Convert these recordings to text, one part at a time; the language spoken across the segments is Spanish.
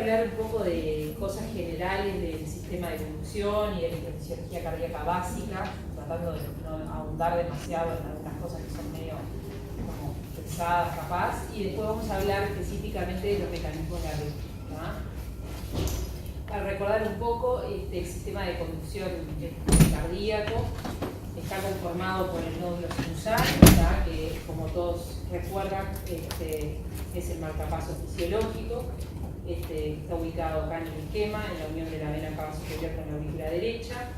hablar un poco de cosas generales del sistema de conducción y de la electrofisiología cardíaca básica, tratando de no ahondar demasiado en algunas cosas que son medio como pesadas capaz, y después vamos a hablar específicamente de los mecanismos de arritmia. Para recordar un poco, el sistema de conducción cardíaco está conformado por el nódulo sinusal, que como todos recuerdan es el marcapaso fisiológico. Está ubicado acá en el esquema, en la unión de la vena cava superior con la aurícula derecha.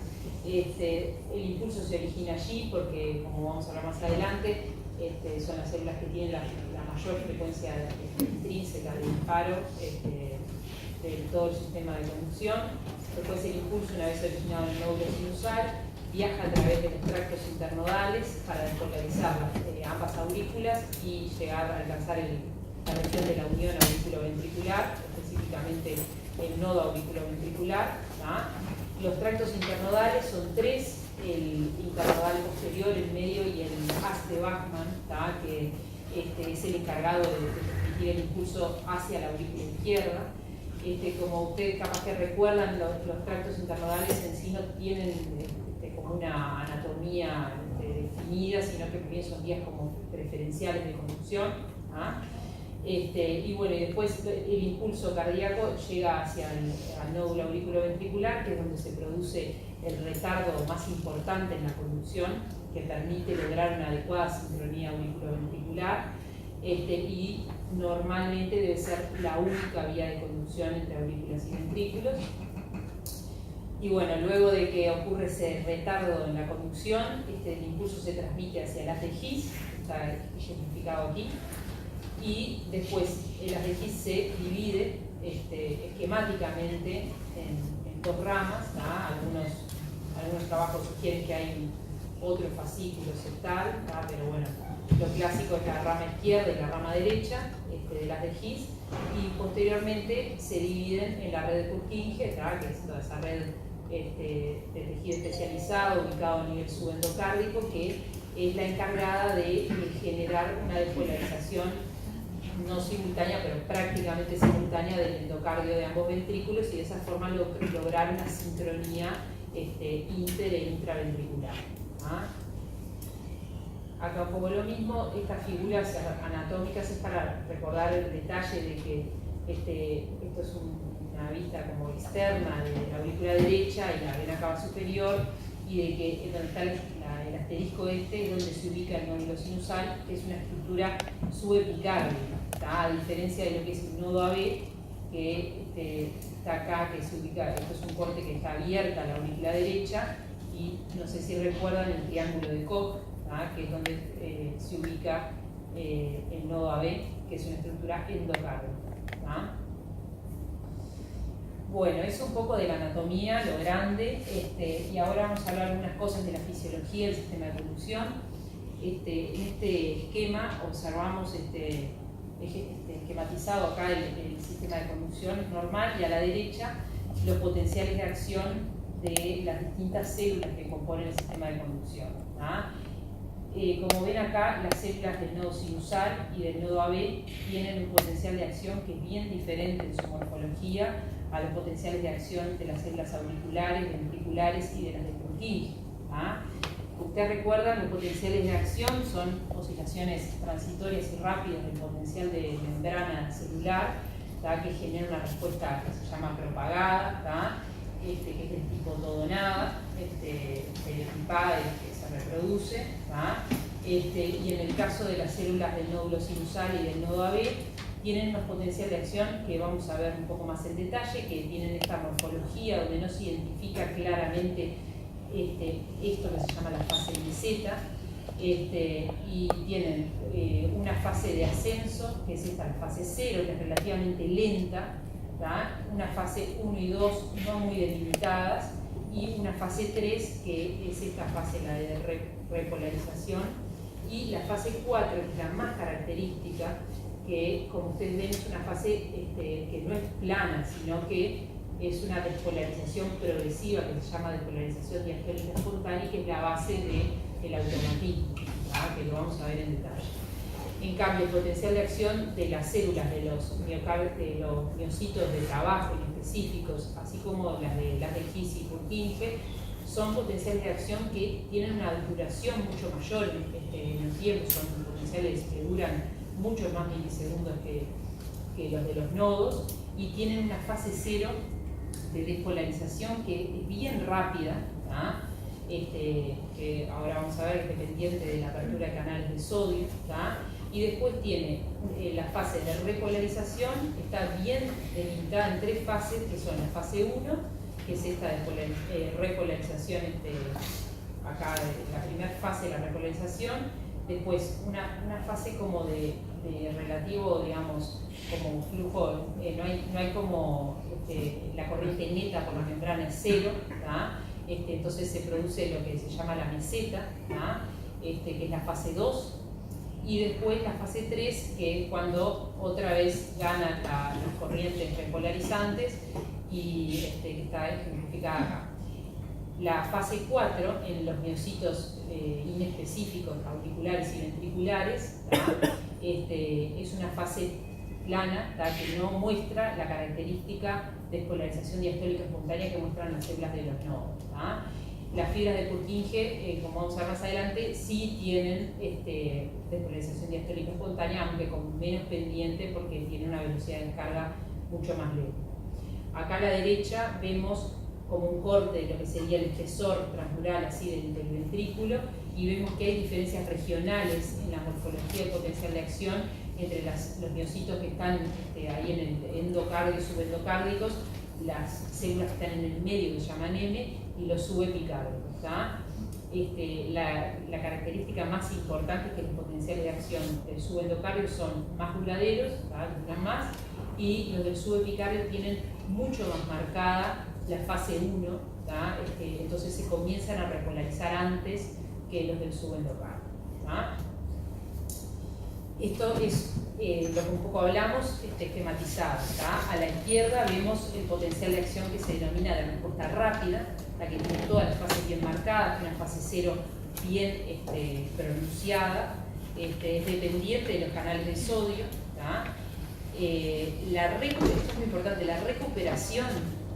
El impulso se origina allí porque, como vamos a hablar más adelante, son las células que tienen la mayor frecuencia intrínseca de disparo de todo el sistema de conducción. Después el impulso, una vez originado en el nódulo sinusal, viaja a través de los tractos internodales para despolarizar ambas aurículas y llegar a alcanzar la región de la unión auriculoventricular, específicamente el nodo auriculoventricular. Los tractos internodales son tres: el internodal posterior, el medio y el haz de Bachmann, que es el encargado de transmitir el impulso hacia la aurícula izquierda. Como ustedes capaz que recuerdan, los tractos internodales en sí no tienen como una anatomía definida, sino que también son vías como preferenciales de conducción. Y bueno, y después el impulso cardíaco llega hacia el nódulo auriculoventricular, que es donde se produce el retardo más importante en la conducción, que permite lograr una adecuada sincronía auriculoventricular, y normalmente debe ser la única vía de conducción entre aurículas y ventrículos. Y bueno, luego de que ocurre ese retardo en la conducción, el impulso se transmite hacia el haz de His, está ejemplificado aquí, y después el haz de His se divide esquemáticamente en dos ramas. Algunos trabajos sugieren que hay otro fascículo septal, pero bueno, lo clásico es la rama izquierda y la rama derecha del haz de His, y posteriormente se dividen en la red de Purkinje, que es toda esa red de tejido especializado ubicado a nivel subendocárdico, que es la encargada de generar una despolarización no simultánea, pero prácticamente simultánea del endocardio de ambos ventrículos, y de esa forma lograr una sincronía inter e intraventricular. Acá un poco lo mismo. Estas figuras anatómicas es para recordar el detalle de que esto es una vista como externa de la aurícula derecha y la vena cava superior, y de que donde está el asterisco es donde se ubica el nódulo sinusal, que es una estructura subepicárdica, a diferencia de lo que es el nodo AB, que está acá, que se ubica. Esto es un corte que está abierta a la aurícula derecha, y no sé si recuerdan el triángulo de Koch, que es donde se ubica el nodo AB, que es una estructura endocárdica. Bueno, eso un poco de la anatomía, lo grande, y ahora vamos a hablar algunas cosas de la fisiología del sistema de conducción. En este esquema observamos esquematizado acá el sistema de conducción normal, y a la derecha los potenciales de acción de las distintas células que componen el sistema de conducción. Como ven acá, las células del nodo sinusal y del nodo AB tienen un potencial de acción que es bien diferente en su morfología a los potenciales de acción de las células auriculares, ventriculares y de las de Purkinje. Ustedes recuerdan, los potenciales de acción son oscilaciones transitorias y rápidas del potencial de membrana celular, que genera una respuesta que se llama propagada, que es del tipo todo nada, teletipada, que se reproduce. Y en el caso de las células del nódulo sinusal y del nodo AB, tienen unos potenciales de acción que vamos a ver un poco más en detalle, que tienen esta morfología donde no se identifica claramente esto que se llama la fase meseta, y tienen una fase de ascenso, que es esta, la fase 0, que es relativamente lenta, una fase 1 y 2 no muy delimitadas, y una fase 3, que es esta fase, la de repolarización, y la fase 4, que es la más característica, que como ustedes ven es una fase que no es plana, sino que es una despolarización progresiva, que se llama despolarización diastólica espontánea, que es la base del automatismo, que lo vamos a ver en detalle. En cambio, el potencial de acción de las células de los miocitos de trabajo específicos, así como las de Kiss y Purkinje, son potenciales de acción que tienen una duración mucho mayor en el tiempo, son potenciales que duran muchos más milisegundos que los de los nodos, y tienen una fase cero de despolarización que es bien rápida, que ahora vamos a ver, es dependiente de la apertura de canales de sodio, y después tiene la fase de repolarización, está bien delimitada en tres fases, que son la fase 1, que es esta repolarización, acá la primera fase de la repolarización, después una fase como de relativo, digamos, como flujo, no hay como la corriente neta por la membrana es cero, entonces se produce lo que se llama la meseta, que es la fase 2, y después la fase 3, que es cuando otra vez ganan las corrientes repolarizantes, y que está ejemplificada acá. La fase 4, en los miocitos inespecíficos auriculares y ventriculares, es una fase plana, que no muestra la característica de despolarización diastólica espontánea que muestran las células de los nodos. Las fibras de Purkinje, como vamos a ver más adelante, sí tienen despolarización diastólica espontánea, aunque con menos pendiente porque tienen una velocidad de descarga mucho más lenta. Acá a la derecha vemos como un corte de lo que sería el espesor transmural así del ventrículo, y vemos que hay diferencias regionales en la morfología del potencial de acción entre los miocitos que están ahí en el endocardio y subendocárdicos, las células que están en el medio que se llaman M, y los subepicárdicos. La característica más importante es que los potenciales de acción del subendocardio son más duraderos, duran más, y los del subepicardio tienen mucho más marcada la fase 1, entonces se comienzan a repolarizar antes que los del subendocardio. Esto es lo que un poco hablamos, esquematizado. A la izquierda vemos el potencial de acción que se denomina de respuesta rápida, la que tiene todas las fases bien marcadas, una fase 0 bien pronunciada, es dependiente de los canales de sodio. Esto es muy importante, la recuperación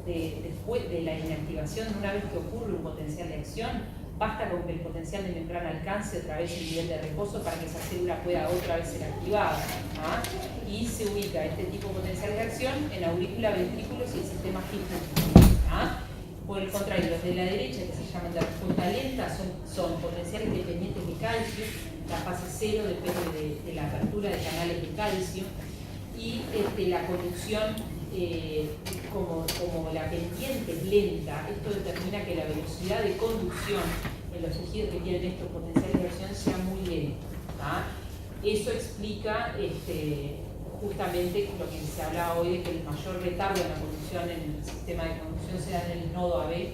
después de la inactivación, una vez que ocurre un potencial de acción, basta con que el potencial de membrana alcance otra vez el nivel de reposo para que esa célula pueda otra vez ser activada. Y se ubica este tipo de potencial de acción en aurícula, ventrículos y el sistema físico. Por el contrario, los de la derecha, que se llaman de respuesta lenta, son potenciales dependientes de calcio. La fase 0 depende de la apertura de canales de calcio, y la conducción, como la pendiente es lenta, esto determina que la velocidad de conducción en los tejidos que tienen estos potenciales de acción sea muy lenta. Eso explica justamente lo que se hablaba hoy de que el mayor retardo en la conducción, en el sistema de conducción, se da en el nodo AB,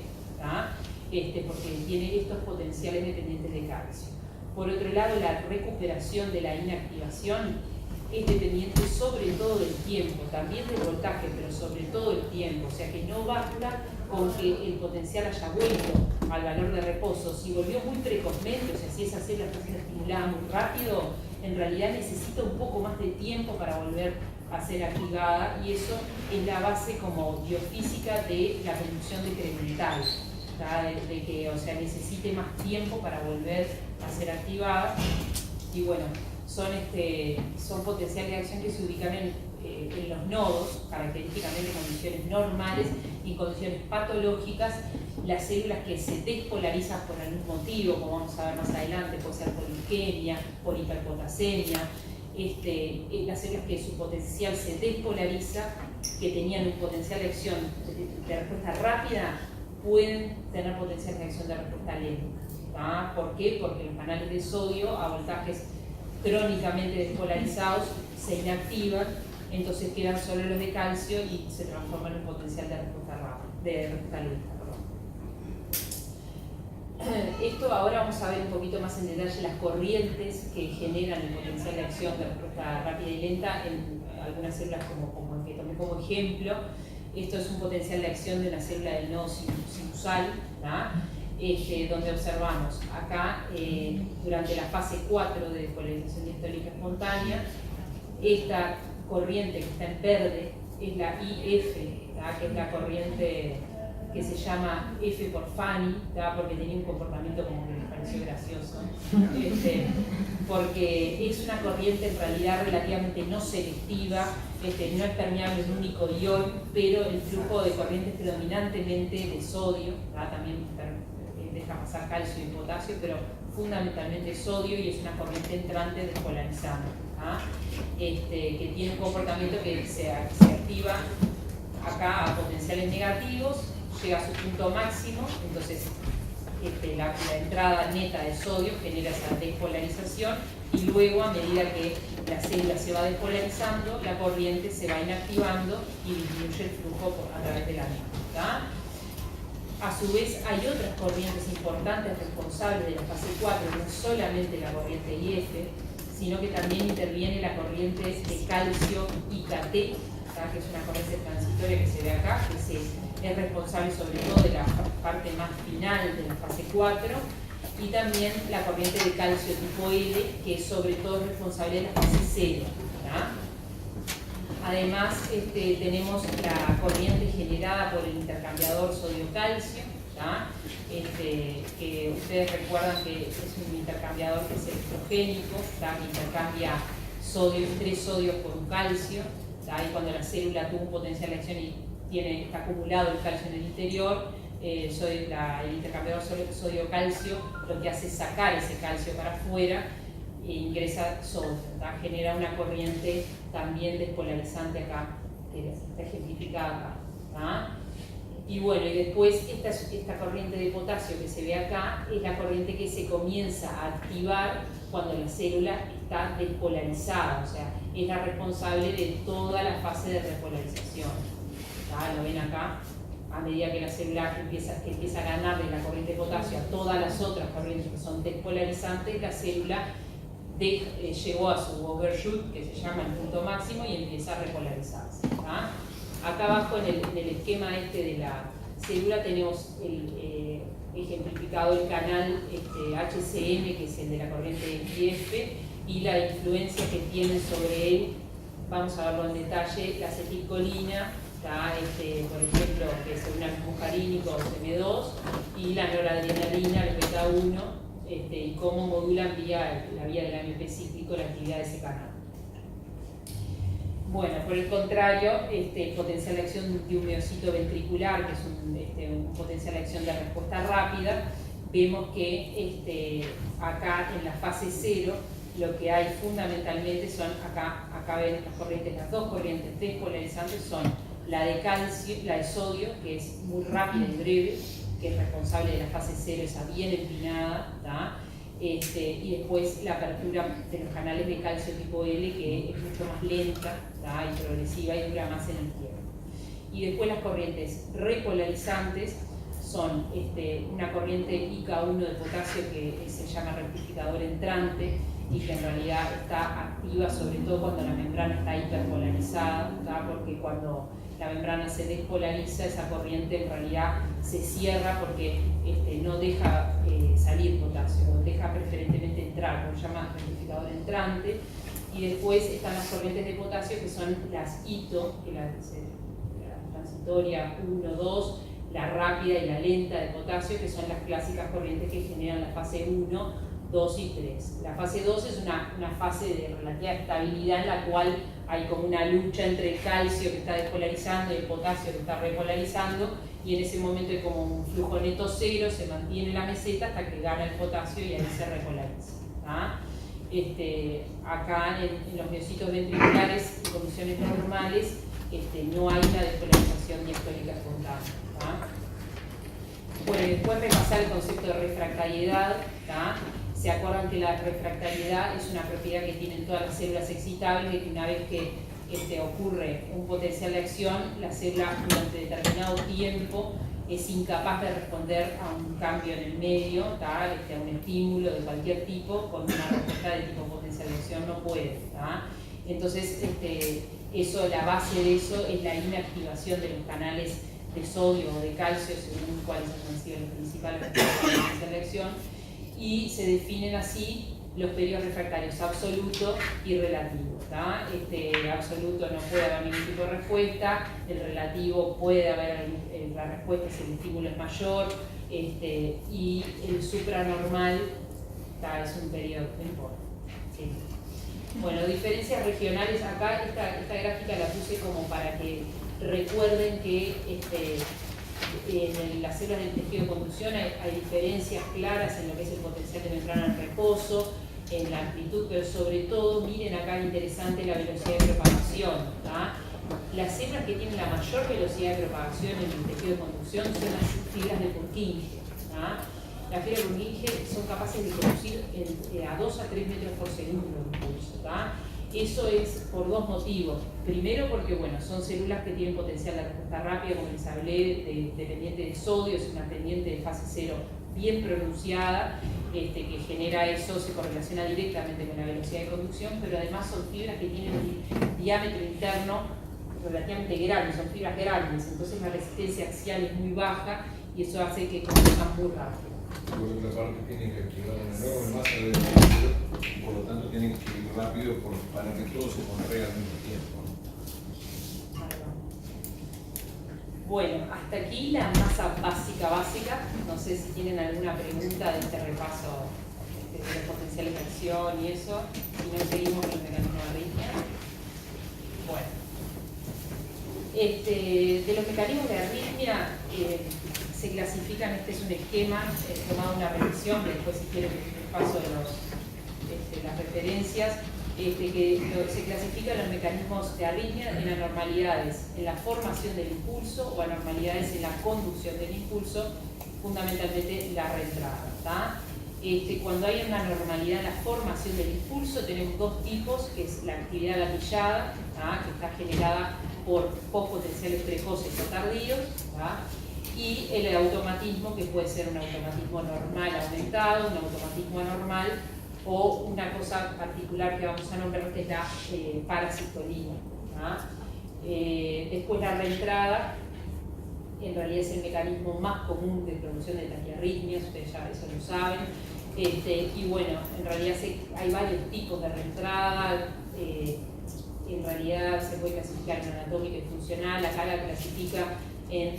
porque tiene estos potenciales dependientes de calcio. Por otro lado, la recuperación de la inactivación es dependiente sobre todo del tiempo, también del voltaje, pero sobre todo el tiempo, o sea que no basta con que el potencial haya vuelto al valor de reposo. Si volvió muy precozmente, o sea, si esa célula está siendo estimulada muy rápido, en realidad necesita un poco más de tiempo para volver a ser activada, y eso es la base como biofísica de la conducción decremental, de que, o sea, necesite más tiempo para volver a ser activada. Y bueno, son potenciales de acción que se ubican en los nodos, característicamente en condiciones normales, y en condiciones patológicas, las células que se despolarizan por algún motivo, como vamos a ver más adelante, puede ser por isquemia, por hiperpotasemia, las células que su potencial se despolariza, que tenían un potencial de acción de respuesta rápida, pueden tener potencial de acción de respuesta lenta. ¿Por qué? Porque los canales de sodio a voltajes crónicamente despolarizados se inactivan, entonces quedan solo los de calcio y se transforman en un potencial de respuesta lenta. Esto ahora vamos a ver un poquito más en detalle las corrientes que generan el potencial de acción de respuesta rápida y lenta en algunas células como el que tomé como ejemplo. Esto es un potencial de acción de una célula del nodo sinusal. donde observamos acá, durante la fase 4 de despolarización diastólica espontánea, esta corriente que está en verde es la IF, que es la corriente que se llama F por Fanny, porque tenía un comportamiento como que me pareció gracioso, porque es una corriente en realidad relativamente no selectiva, no es permeable en un único ion, pero el flujo de corriente es predominantemente de sodio, también deja pasar calcio y potasio, pero fundamentalmente sodio, y es una corriente entrante despolarizante, que tiene un comportamiento que se activa acá a potenciales negativos, llega a su punto máximo, entonces la entrada neta de sodio genera esa despolarización, y luego, a medida que la célula se va despolarizando, la corriente se va inactivando y disminuye el flujo a través de la neta. A su vez, hay otras corrientes importantes responsables de la fase 4, no solamente la corriente IF, sino que también interviene la corriente de calcio IKT, que es una corriente transitoria que se ve acá, que es responsable sobre todo de la parte más final de la fase 4, y también la corriente de calcio tipo L, que es sobre todo responsable de la fase 0. Además, tenemos la corriente generada por el intercambiador sodio-calcio, que ustedes recuerdan que es un intercambiador que es electrogénico, que intercambia 3 sodios por un calcio, y cuando la célula tuvo un potencial de acción y está acumulado el calcio en el interior, el intercambiador sodio-calcio lo que hace es sacar ese calcio para afuera e ingresa sodio, genera una corriente también despolarizante acá, que está ejemplificada acá. Y bueno, y después esta corriente de potasio que se ve acá es la corriente que se comienza a activar cuando la célula está despolarizada, o sea, es la responsable de toda la fase de repolarización. Lo ven acá, a medida que la célula empieza a ganarle la corriente de potasio a todas las otras corrientes que son despolarizantes, la célula llegó a su overshoot, que se llama el punto máximo, y empieza a repolarizarse. Acá abajo en el esquema de la célula tenemos ejemplificado el canal HCM, que es el de la corriente IF, y la influencia que tiene sobre él. Vamos a verlo en detalle: la acetilcolina, por ejemplo, que es un muscarínico CM2, y la noradrenalina, el beta 1, y cómo modulan la vía del AMP cíclico la actividad de ese canal. Bueno, por el contrario, el potencial de acción de un miocito ventricular, que es un potencial de acción de respuesta rápida, vemos que acá en la fase 0 lo que hay fundamentalmente son, acá ven las dos corrientes despolarizantes, son la de calcio, la de sodio, que es muy rápida y breve, que es responsable de la fase 0, esa bien empinada, y después la apertura de los canales de calcio tipo L, que es mucho más lenta y progresiva y dura más en el tiempo. Y después las corrientes repolarizantes son una corriente IK1 de potasio que se llama rectificador entrante, y que en realidad está activa sobre todo cuando la membrana está hiperpolarizada, porque cuando la membrana se despolariza, esa corriente en realidad se cierra porque no deja salir potasio, deja preferentemente entrar, lo llama rectificador entrante. Y después están las corrientes de potasio, que son las ITO, que la transitoria 1, 2, la rápida y la lenta de potasio, que son las clásicas corrientes que generan la fase 1, 2 y 3. La fase 2 es una fase de relativa estabilidad en la cual hay como una lucha entre el calcio que está despolarizando y el potasio que está repolarizando, y en ese momento hay como un flujo neto cero, se mantiene la meseta hasta que gana el potasio y ahí se repolariza. Acá en los miocitos ventriculares en condiciones normales no hay una despolarización diastólica espontánea. Bueno, después repasar el concepto de refractariedad. Se acuerdan que la refractariedad es una propiedad que tienen todas las células excitables, de que una vez que ocurre un potencial de acción, la célula durante determinado tiempo es incapaz de responder a un cambio en el medio, a un estímulo de cualquier tipo, con una respuesta de tipo potencial de acción no puede. Entonces, la base de eso es la inactivación de los canales de sodio o de calcio, según cuáles han sido los principales de selección, y se definen así los periodos refractarios absoluto y relativo. Absoluto no puede haber ningún tipo de respuesta, el relativo puede haber la respuesta si el estímulo es mayor, y el supranormal es un periodo, no importa. Sí. Bueno, diferencias regionales, acá esta gráfica la puse como para que recuerden que en las células del tejido de conducción hay diferencias claras en lo que es el potencial de membrana en reposo, en la amplitud, pero sobre todo, miren acá interesante la velocidad de propagación. Las células que tienen la mayor velocidad de propagación en el tejido de conducción son las fibras de Purkinje. Las fibras de Purkinje son capaces de producir a 2 a 3 metros por segundo de impulso. Eso es por dos motivos. Primero, porque bueno, son células que tienen potencial de respuesta rápida, como les hablé, dependiente de sodio, es una pendiente de fase cero bien pronunciada, que genera eso, se correlaciona directamente con la velocidad de conducción, pero además son fibras que tienen un diámetro interno relativamente grande, son fibras grandes, entonces la resistencia axial es muy baja y eso hace que conduzcan muy rápido. Por otra parte, tienen que activar una enorme masa de tejido, por lo tanto tienen que ir rápido para que todo se contraiga al mismo tiempo. Bueno, hasta aquí la masa básica. No sé si tienen alguna pregunta de este repaso de los potenciales de acción y eso. Si no, seguimos con el mecanismo de arritmia. Bueno, de los mecanismos de arritmia se clasifican, este es un esquema tomado de una revisión, que después si quieren les paso las referencias. Que se clasifican los mecanismos de arritmia en anormalidades en la formación del impulso o anormalidades en la conducción del impulso, fundamentalmente la reentrada. Cuando hay una anormalidad en la formación del impulso, tenemos dos tipos, que es la actividad gatillada, que está generada por postpotenciales precoces o tardíos, y el automatismo, que puede ser un automatismo normal aumentado, un automatismo anormal, o una cosa particular que vamos a nombrar, que es la parasistolina. Después la reentrada, en realidad es el mecanismo más común de producción de taquiarritmias, ustedes ya eso lo saben. Y bueno, en realidad hay varios tipos de reentrada, en realidad se puede clasificar en anatómica y funcional, acá la clasifica en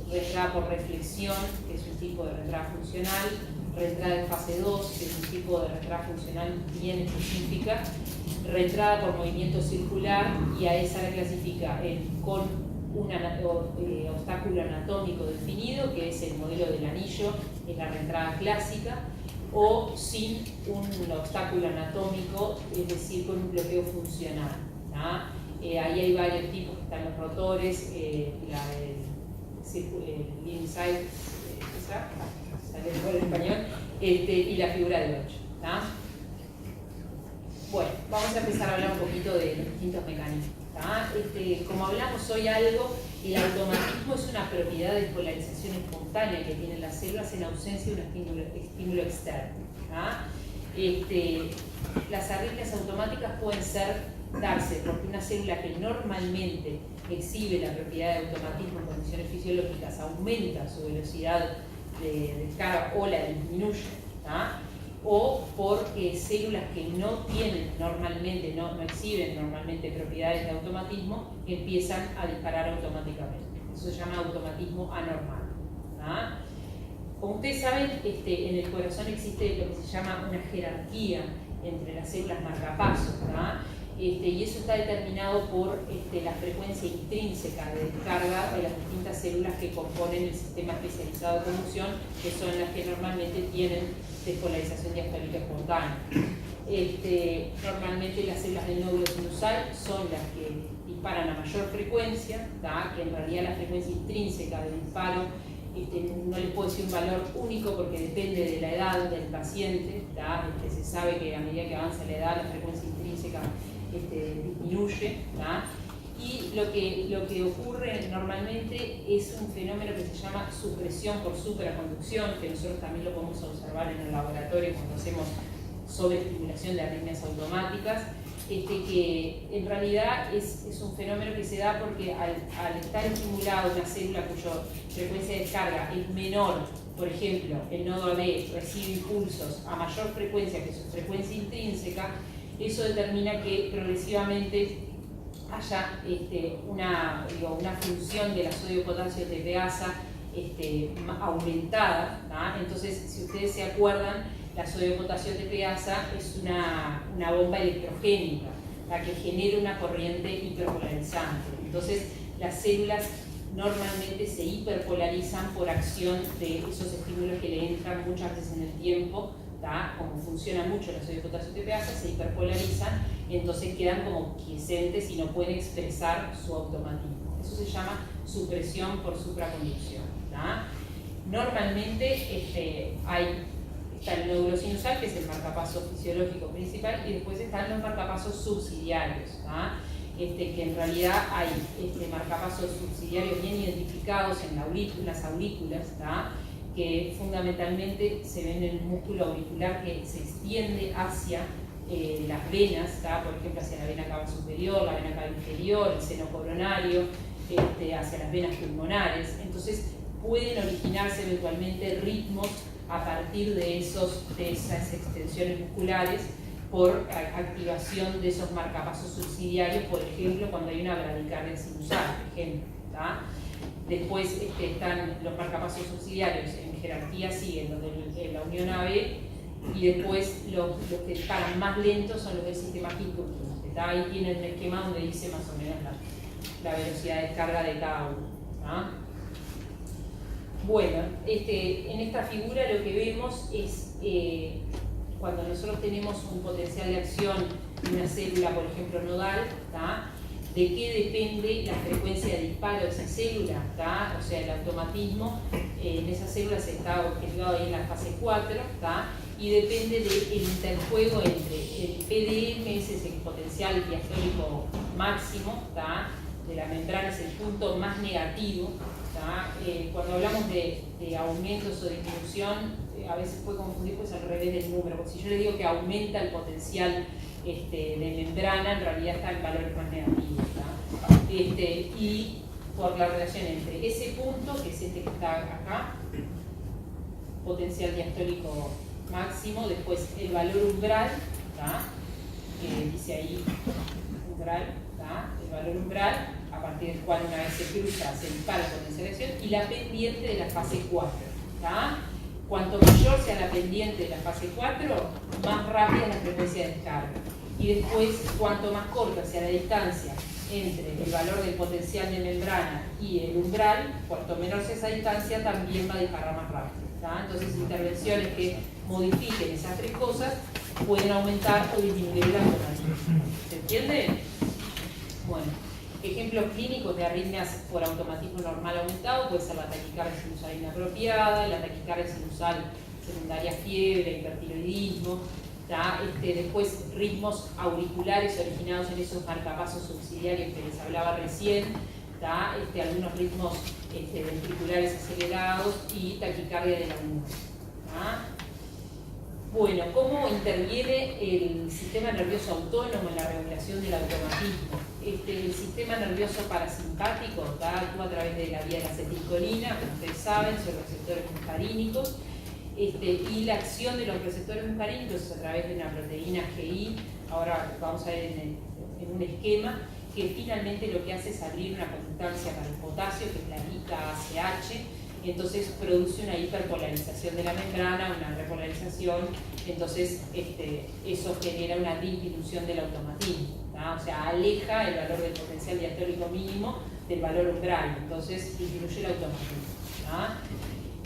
reentrada por reflexión, que es un tipo de reentrada funcional, reentrada en fase 2, que es un tipo de reentrada funcional bien específica, reentrada por movimiento circular, y a esa la clasifica con un obstáculo anatómico definido, que es el modelo del anillo, es la reentrada clásica, o sin un obstáculo anatómico, es decir, con un bloqueo funcional. Ahí hay varios tipos, están los rotores, el inside, sale en español, y la figura del 8. Bueno, vamos a empezar a hablar un poquito de los distintos mecanismos. Como hablamos hoy algo, el automatismo es una propiedad de polarización espontánea que tienen las células en ausencia de un estímulo externo. Las arritmias automáticas pueden darse porque una célula que normalmente exhibe la propiedad de automatismo en condiciones fisiológicas aumenta su velocidad de descarga o la disminuye, o por células que no tienen normalmente, no exhiben normalmente propiedades de automatismo, empiezan a disparar automáticamente. Eso se llama automatismo anormal. Como ustedes saben, en el corazón existe lo que se llama una jerarquía entre las células marcapasos, y eso está determinado por la frecuencia intrínseca de descarga de las distintas células que componen el sistema especializado de conducción, que son las que normalmente tienen despolarización diastólica espontánea. Normalmente las células del nódulo sinusal son las que disparan a mayor frecuencia, que en realidad la frecuencia intrínseca del disparo no les puedo decir un valor único porque depende de la edad del paciente. Se sabe que a medida que avanza la edad la frecuencia intrínseca disminuye, y lo que ocurre normalmente es un fenómeno que se llama supresión por supraconducción, que nosotros también lo podemos observar en el laboratorio cuando hacemos sobreestimulación de arritmias automáticas, que en realidad es un fenómeno que se da porque al estar estimulada una célula cuya frecuencia de descarga es menor, por ejemplo, el nodo AB recibe impulsos a mayor frecuencia que su frecuencia intrínseca, eso determina que progresivamente haya una función de la sodio-potasio TPasa aumentada, ¿tá? Entonces, si ustedes se acuerdan, la sodio-potasio TPasa es una bomba electrogénica, la que genera una corriente hiperpolarizante. Entonces, las células normalmente se hiperpolarizan por acción de esos estímulos que le entran muchas veces en el tiempo, ¿tá? Como funciona mucho la sodio-potasio TPasa, se hiperpolarizan, entonces quedan como quiescentes y no pueden expresar su automatismo. Eso se llama supresión por supraconducción, ¿tá? Normalmente está el nódulo sinusal, que es el marcapaso fisiológico principal, y después están los marcapasos subsidiarios, ¿tá? Que en realidad hay marcapasos subsidiarios bien identificados en las aurículas, ¿tá? Que fundamentalmente se ven en el músculo auricular que se extiende hacia las venas, ¿tá? Por ejemplo hacia la vena cava superior, la vena cava inferior, el seno coronario, hacia las venas pulmonares. Entonces pueden originarse eventualmente ritmos a partir de esas extensiones musculares por activación de esos marcapasos subsidiarios, por ejemplo cuando hay una bradicardia sinusal, por ejemplo, ¿tá? Después están los marcapasos subsidiarios, en jerarquía siguen los de la unión AB, y después los que están más lentos son los del sistema Hippocampus. Ahí tienen el esquema donde dice más o menos la velocidad de descarga de cada uno, ¿tá? Bueno, en esta figura lo que vemos es cuando nosotros tenemos un potencial de acción de una célula, por ejemplo nodal, ¿tá? De qué depende la frecuencia de disparo de esa célula, ¿tá? O sea, el automatismo en esa célula se está objetivado ahí en la fase 4, ¿tá? Y depende del interjuego entre el PDM, ese es el potencial diastólico máximo, ¿tá? De la membrana, es el punto más negativo, ¿tá? Cuando hablamos de aumentos o disminución, a veces puede confundir pues al revés del número, porque si yo le digo que aumenta el potencial de membrana, en realidad está en valores más negativos, ¿tá? Y por la relación entre ese punto, que es que está acá, potencial diastólico máximo, después el valor umbral, ¿tá? Que dice ahí umbral, ¿tá? El valor umbral, a partir del cual una vez se cruza se dispara la potencialización, y la pendiente de la fase 4, ¿tá? Cuanto mayor sea la pendiente de la fase 4, más rápida es la frecuencia de descarga. Y después, cuanto más corta sea la distancia entre el valor del potencial de membrana y el umbral, cuanto menor sea esa distancia, también va a disparar más rápido, ¿tá? Entonces, intervenciones que modifiquen esas tres cosas pueden aumentar o disminuir el automatismo. ¿Se entiende? Bueno, ejemplos clínicos de arritmias por automatismo normal aumentado puede ser la taquicardia sinusal inapropiada, la taquicardia sinusal secundaria fiebre, hipertiroidismo, ¿tá? Después ritmos auriculares originados en esos marcapasos subsidiarios que les hablaba recién, ¿tá? Algunos ritmos ventriculares acelerados y taquicardia de la unión, ¿tá? Bueno, ¿cómo interviene el sistema nervioso autónomo en la regulación del automatismo? El sistema nervioso parasimpático, ¿tá? Actúa a través de la vía de la acetilcolina, como ustedes saben, son receptores muscarínicos, y la acción de los receptores muscarínicos es a través de una proteína GI, ahora vamos a ver en un esquema, que finalmente lo que hace es abrir una conductancia para el potasio, que es la IKACH, entonces produce una hiperpolarización de la membrana, una repolarización, entonces eso genera una disminución del automatismo, ¿tá? O sea, aleja el valor del potencial diastólico mínimo del valor umbral, entonces disminuye el automatismo, ¿tá?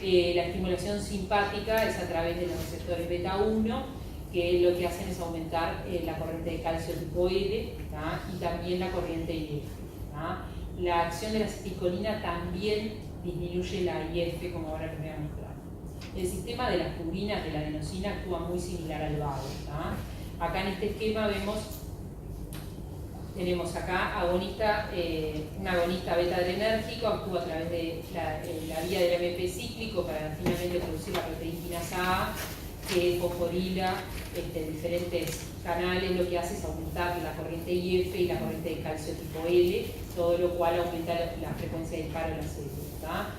La estimulación simpática es a través de los receptores beta 1, que lo que hacen es aumentar la corriente de calcio tipo L, ¿tá? Y también la corriente IF, ¿tá? La acción de la acetilcolina también disminuye la IF, como ahora les voy a mostrar. El sistema de las purinas de la adenosina actúa muy similar al vago, ¿tá? Acá en este esquema tenemos acá un agonista beta-adrenérgico, actúa a través de la vía del AMP cíclico para finalmente producir la proteína A, que fosforila diferentes canales, lo que hace es aumentar la corriente IF y la corriente de calcio tipo L, todo lo cual aumenta la frecuencia de disparo de la célula.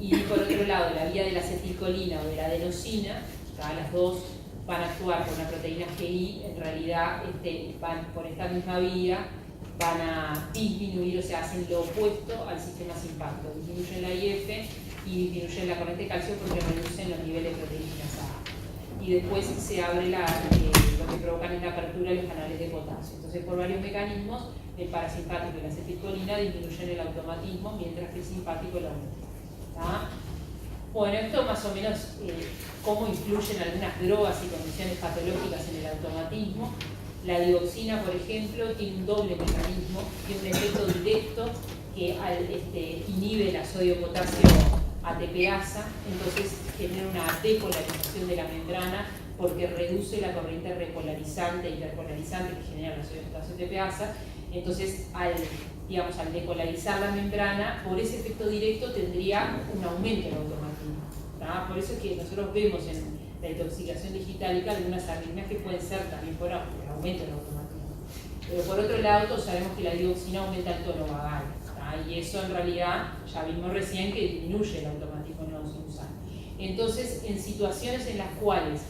Y por otro lado, la vía de la acetilcolina o de la adenosina, las dos van a actuar con la proteína GI, en realidad van por esta misma vía, van a disminuir, o sea, hacen lo opuesto al sistema simpático, disminuyen la IF y disminuyen la corriente de calcio porque reducen los niveles de proteínas A. Y después se abre lo que provocan es la apertura de los canales de potasio. Entonces, por varios mecanismos, el parasimpático y la acetilcolina disminuyen el automatismo, mientras que el simpático lo aumenta. Bueno, esto más o menos cómo influyen algunas drogas y condiciones patológicas en el automatismo. La dioxina, por ejemplo, tiene un doble mecanismo, tiene un efecto directo que inhibe la sodio-potasio ATPasa, entonces genera una depolarización de la membrana porque reduce la corriente repolarizante e hiperpolarizante que genera la sodio-potasio ATPasa. Entonces, al depolarizar la membrana, por ese efecto directo tendría un aumento del automatismo. ¿Tá? Por eso es que nosotros vemos en la intoxicación digitálica algunas arritmias que pueden ser también por aumento del automatismo. Pero por otro lado, todos sabemos que la dioxina aumenta el tono vagal. Y eso en realidad, ya vimos recién que disminuye el automatismo no sinusal. Entonces, en situaciones en las cuales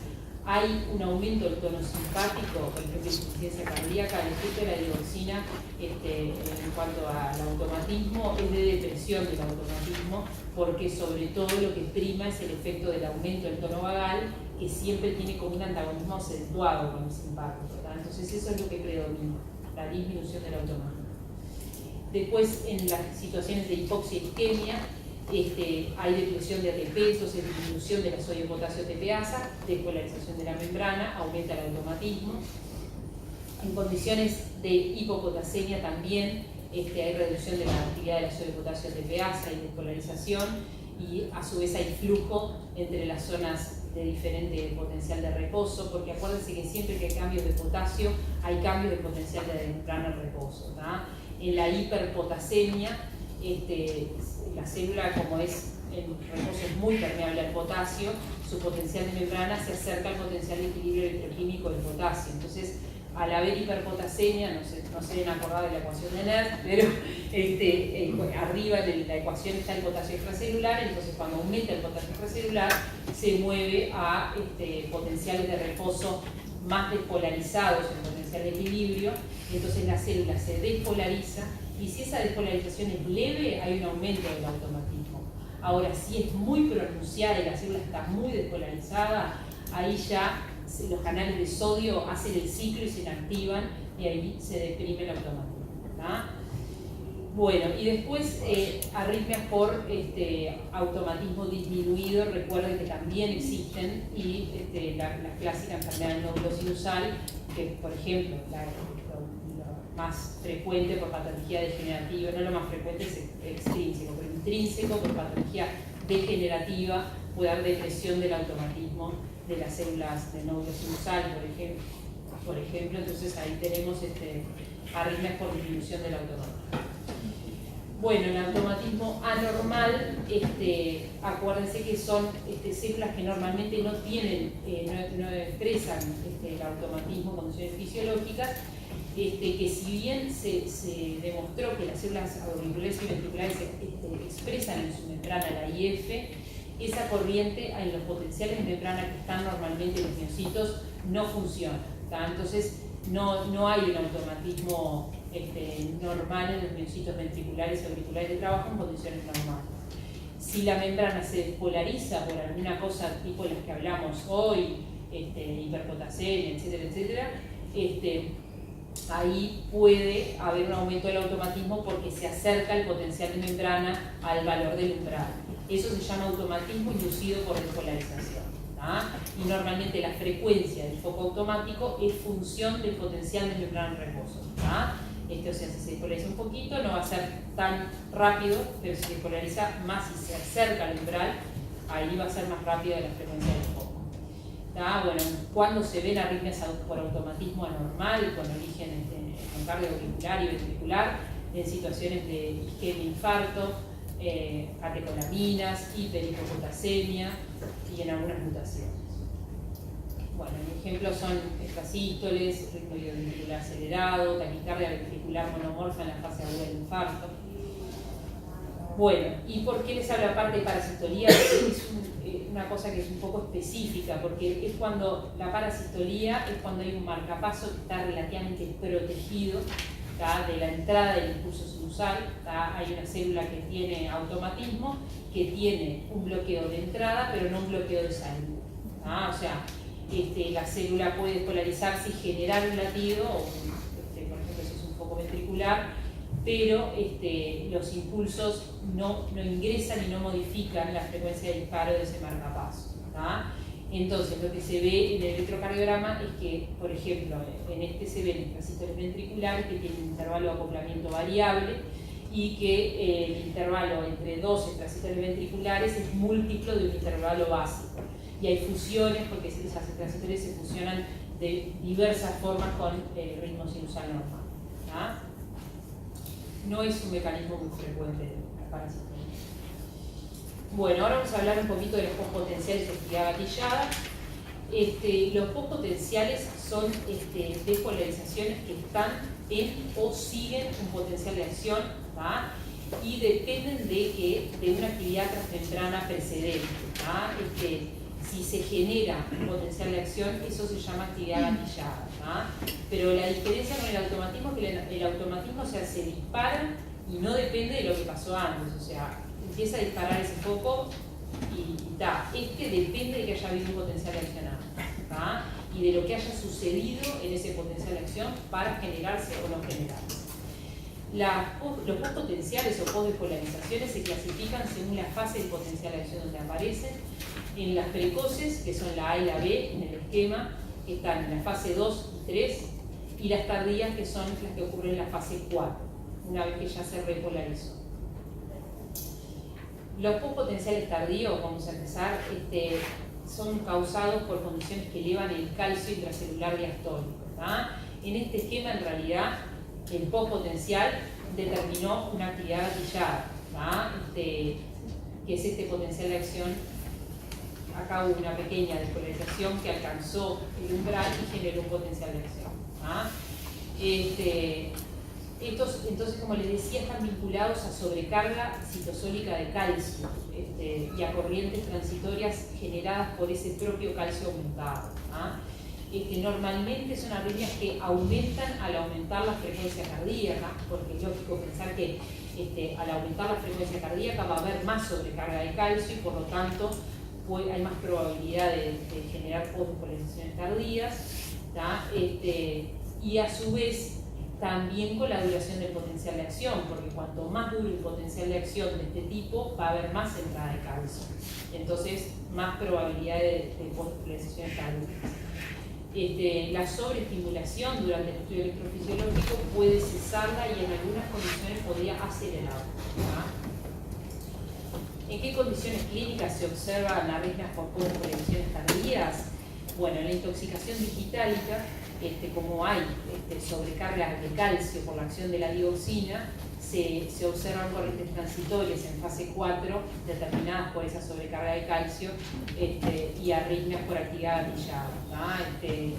hay un aumento del tono simpático, por ejemplo, insuficiencia cardíaca, el efecto de la dioxina en cuanto al automatismo es de depresión del automatismo, porque sobre todo lo que prima es el efecto del aumento del tono vagal, que siempre tiene como un antagonismo acentuado con el simpático. Entonces eso es lo que predomina, la disminución del automatismo. Después, en las situaciones de hipoxia y isquemia, hay depresión de ATP, entonces disminución de la sodio-potasio ATPasa, despolarización de la membrana, aumenta el automatismo. En condiciones de hipopotasemia también hay reducción de la actividad de la sodio-potasio ATPasa y despolarización, y a su vez hay flujo entre las zonas de diferente potencial de reposo, porque acuérdense que siempre que hay cambios de potasio hay cambios de potencial de membrana en reposo. En la hiperpotasemia, la célula, como es en reposo es muy permeable al potasio, su potencial de membrana se acerca al potencial de equilibrio electroquímico del potasio. Entonces, al haber hiperpotasemia, no se deben acordar de la ecuación de NERD, pero arriba de la ecuación está el potasio extracelular, entonces cuando aumenta el potasio extracelular se mueve a potenciales de reposo más despolarizados en potencial de equilibrio, entonces la célula se despolariza, y si esa despolarización es leve, hay un aumento del automatismo. Ahora, si es muy pronunciada y la célula está muy despolarizada, ahí ya los canales de sodio hacen el ciclo y se inactivan, y ahí se deprime el automatismo. Bueno, y después arritmias por automatismo disminuido, recuerden que también existen, y la clásica enfermedad del nódulo sinusal, que por ejemplo, lo más frecuente por patología degenerativa, no lo más frecuente es extrínseco, pero intrínseco por patología degenerativa puede dar depresión del automatismo de las células del nódulo sinusal, por ejemplo, entonces ahí tenemos arritmias por disminución del automatismo. Bueno, el automatismo anormal, acuérdense que son células que normalmente no tienen, no expresan el automatismo en condiciones fisiológicas, que si bien se demostró que las células auriculares y ventriculares expresan en su membrana la IF, esa corriente en los potenciales de membrana que están normalmente en los miocitos no funciona. Entonces no hay un automatismo normal en los miocitos ventriculares y auriculares de trabajo en condiciones normales. Si la membrana se despolariza por alguna cosa tipo las que hablamos hoy, hiperpotasemia, etcétera, etcétera, ahí puede haber un aumento del automatismo porque se acerca el potencial de membrana al valor del umbral. Eso se llama automatismo inducido por despolarización. Y normalmente la frecuencia del foco automático es función del potencial de membrana en reposo. O sea, si se despolariza un poquito no va a ser tan rápido, pero si se despolariza más y se acerca al umbral, ahí va a ser más rápida la frecuencia del foco. Bueno, cuando se ven arritmias por automatismo anormal, con origen cardioauricular y ventricular, en situaciones de isquemia, infarto, catecolaminas, hiperhipopotasemia y en algunas mutaciones. Bueno, ejemplos son extrasístoles, ritmo ventricular acelerado, taquicardia ventricular monomorfa en la fase aguda del infarto. Bueno, ¿y por qué les hablo aparte de parasistolía? Es una cosa que es un poco específica, porque es cuando la parasistolía es cuando hay un marcapaso que está relativamente protegido, ¿tá?, de la entrada del impulso sinusal. ¿Tá? Hay una célula que tiene automatismo, que tiene un bloqueo de entrada, pero no un bloqueo de salida. ¿Tá? O sea, la célula puede polarizarse y generar un latido, o, por ejemplo, si es un foco ventricular, pero los impulsos no ingresan y no modifican la frecuencia de disparo de ese marcapaso. ¿Tá? Entonces, lo que se ve en el electrocardiograma es que, por ejemplo, en se ven extrasístoles ventriculares que tienen un intervalo de acoplamiento variable y que el intervalo entre dos extrasístoles ventriculares es múltiplo de un intervalo básico. Y hay fusiones, porque esas extrasístoles se fusionan de diversas formas con el ritmo sinusal normal. ¿Tá? No es un mecanismo muy frecuente de la parasitolía. Bueno, ahora vamos a hablar un poquito de los postpotenciales de actividad gatillada. Los postpotenciales son despolarizaciones que están en o siguen un potencial de acción, ¿tá? Y dependen de una actividad transtemprana precedente. ¿Tá? Si se genera un potencial de acción, eso se llama actividad gatillada. ¿Tá? Pero la diferencia con el automatismo es que el automatismo, o sea, se dispara y no depende de lo que pasó antes. O sea, empieza a disparar ese foco y ta. Depende de que haya habido un potencial de acción antes, ¿tá? Y de lo que haya sucedido en ese potencial de acción para generarse o no generarse. Los postpotenciales o postdespolarizaciones se clasifican según la fase del potencial de acción donde aparecen. En las precoces, que son la A y la B en el esquema, que están en la fase 2 y 3, y las tardías, que son las que ocurren en la fase 4, una vez que ya se repolarizó. Los postpotenciales tardíos, vamos a empezar, son causados por condiciones que elevan el calcio intracelular diastólico. ¿Tá? En este esquema, en realidad, el postpotencial determinó una actividad gatillada, ¿tá? Que es este potencial de acción. Acá hubo una pequeña despolarización que alcanzó el umbral y generó un potencial de acción. ¿Ah? Estos, entonces, como les decía, están vinculados a sobrecarga citosólica de calcio y a corrientes transitorias generadas por ese propio calcio aumentado. ¿Ah? Normalmente son arritmias que aumentan al aumentar la frecuencia cardíaca, porque es lógico pensar que al aumentar la frecuencia cardíaca va a haber más sobrecarga de calcio y por lo tanto hay más probabilidad de generar postdespolarizaciones tardías. Y a su vez también con la duración del potencial de acción, porque cuanto más dure el potencial de acción de este tipo, va a haber más entrada de calcio. Entonces, más probabilidad de postdespolarizaciones tardías. La sobreestimulación durante el estudio electrofisiológico puede cesarla y en algunas condiciones podría acelerarla. ¿En qué condiciones clínicas se observan arritmias por postdespolarizaciones tardías? Bueno, en la intoxicación digitálica, como hay sobrecarga de calcio por la acción de la digoxina, se observan corrientes transitorias en fase 4 determinadas por esa sobrecarga de calcio y arritmias por actividad gatillada.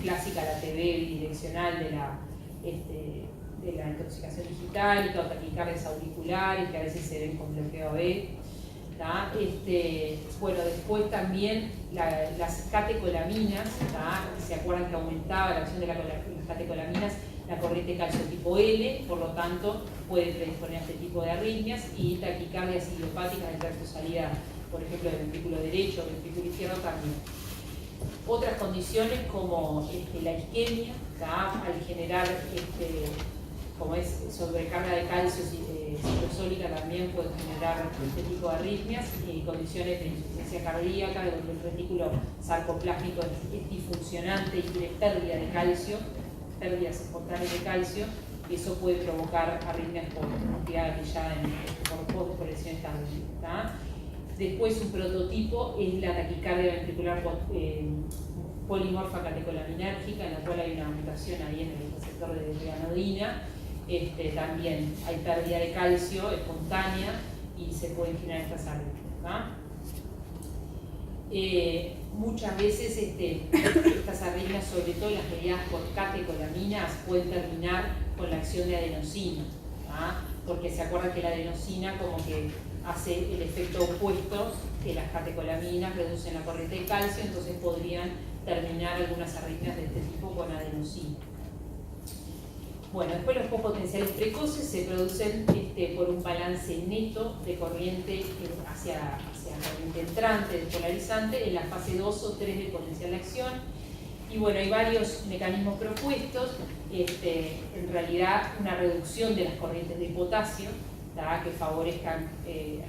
Clásica la TB bidireccional de la intoxicación digitálica o taquicardias auriculares que a veces se ven con bloqueo B. Bueno, después también las catecolaminas, se acuerdan que aumentaba la acción de las catecolaminas la corriente calcio tipo L, por lo tanto puede predisponer a este tipo de arritmias, y taquicardias idiopáticas de tercio salida, por ejemplo, del ventrículo derecho o ventrículo izquierdo también. Otras condiciones como la isquemia, al generar como es sobrecarga de calcio citosólica, también puede generar este tipo de arritmias, y condiciones de insuficiencia cardíaca, donde el retículo sarcoplásmico es disfuncionante y tiene pérdida de calcio, pérdidas espontáneas de calcio, y eso puede provocar arritmias por actividad gatillada por postdespolarizaciones tardías. Después, un prototipo es la taquicardia ventricular polimorfa catecolaminérgica, en la cual hay una mutación ahí en el receptor de trianodina. También hay pérdida de calcio espontánea y se pueden generar estas arritmias. Muchas veces estas arritmias, sobre todo las mediadas por catecolaminas, pueden terminar con la acción de adenosina, porque se acuerdan que la adenosina como que hace el efecto opuesto que las catecolaminas, reducen la corriente de calcio, entonces podrían terminar algunas arritmias de este tipo con adenosina. Bueno, después los pospotenciales precoces se producen por un balance neto de corriente hacia corriente entrante, despolarizante, en la fase 2 o 3 del potencial de acción. Y bueno, hay varios mecanismos propuestos, en realidad una reducción de las corrientes de potasio, que favorezcan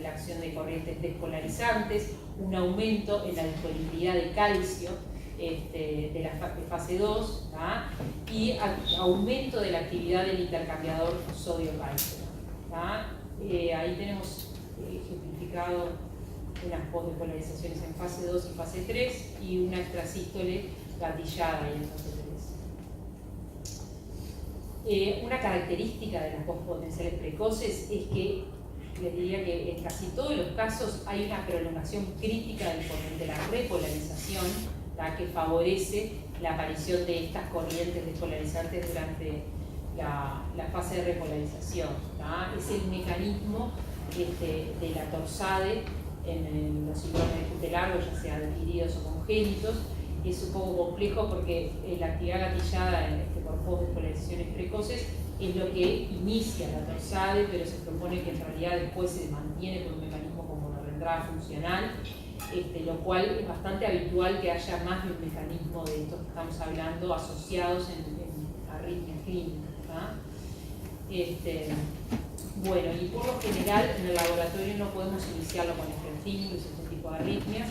la acción de corrientes despolarizantes, un aumento en la disponibilidad de calcio de la fase 2, y aumento de la actividad del intercambiador sodio-calcio. Ahí tenemos ejemplificado unas postdespolarizaciones en fase 2 y fase 3 y una extrasístole gatillada en fase 3. Una característica de las postpotenciales precoces es que, les diría que en casi todos los casos hay una prolongación crítica de la repolarización, que favorece la aparición de estas corrientes despolarizantes durante la fase de repolarización. Es el mecanismo de la torsade en los síndromes tutelargos, ya sea adquiridos o congénitos. Es un poco complejo porque la actividad gatillada por postdespolarizaciones precoces es lo que inicia la torsade, pero se propone que en realidad después se mantiene por un mecanismo como una reentrada funcional, lo cual es bastante habitual que haya más de un mecanismo de estos que estamos hablando asociados en arritmias clínicas. Bueno, y por lo general en el laboratorio no podemos iniciarlo con estímulos, este tipo de arritmias,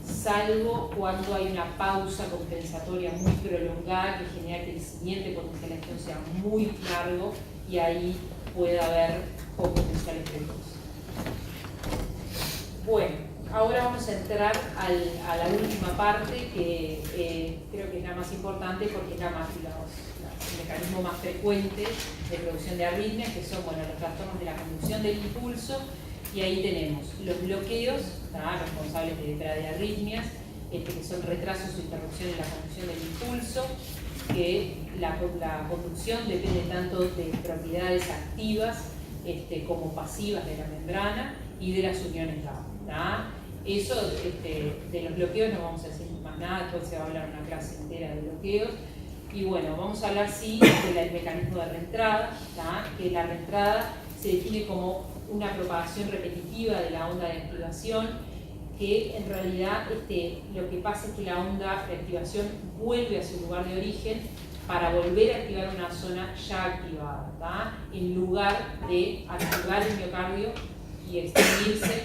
salvo cuando hay una pausa compensatoria muy prolongada que genera que el siguiente potencial de acción sea muy largo y ahí puede haber potenciales precoces. Bueno, ahora vamos a entrar a la última parte que creo que es la más importante porque es el mecanismo más frecuente de producción de arritmias, que son los trastornos de la conducción del impulso. Y ahí tenemos los bloqueos, responsables de bradiarritmias, que son retrasos o interrupción en la conducción del impulso, que la conducción depende tanto de propiedades activas como pasivas de la membrana y de las uniones GABA. Eso, de los bloqueos no vamos a decir más nada, después se va a hablar una clase entera de bloqueos. Y bueno, vamos a hablar sí del mecanismo de reentrada, que la reentrada se define como una propagación repetitiva de la onda de activación, que en realidad lo que pasa es que la onda de activación vuelve a su lugar de origen para volver a activar una zona ya activada, en lugar de activar el miocardio y extinguirse,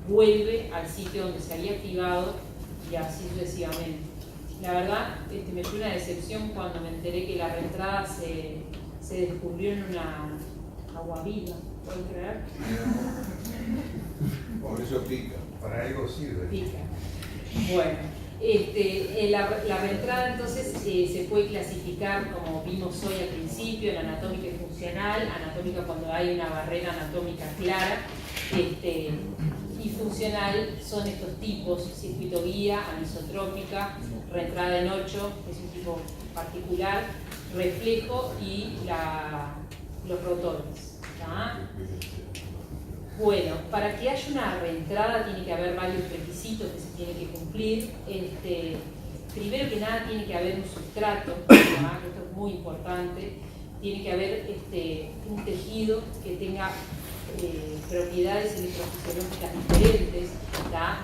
vuelve al sitio donde se había activado y así sucesivamente. La verdad, me fue una decepción cuando me enteré que la reentrada se descubrió en una agua viva. ¿Pueden creer? Por eso pica. Para algo sirve. Pica. Bueno, la reentrada entonces se puede clasificar, como vimos hoy al principio, en anatómica y funcional. Anatómica cuando hay una barrera anatómica clara, y funcional son estos tipos: circuito guía, anisotrópica, reentrada en 8, que es un tipo particular, reflejo y los rotores. Bueno, para que haya una reentrada tiene que haber varios requisitos que se tienen que cumplir. Primero que nada tiene que haber un sustrato, esto es muy importante. Tiene que haber un tejido que tenga propiedades electrofisiológicas diferentes,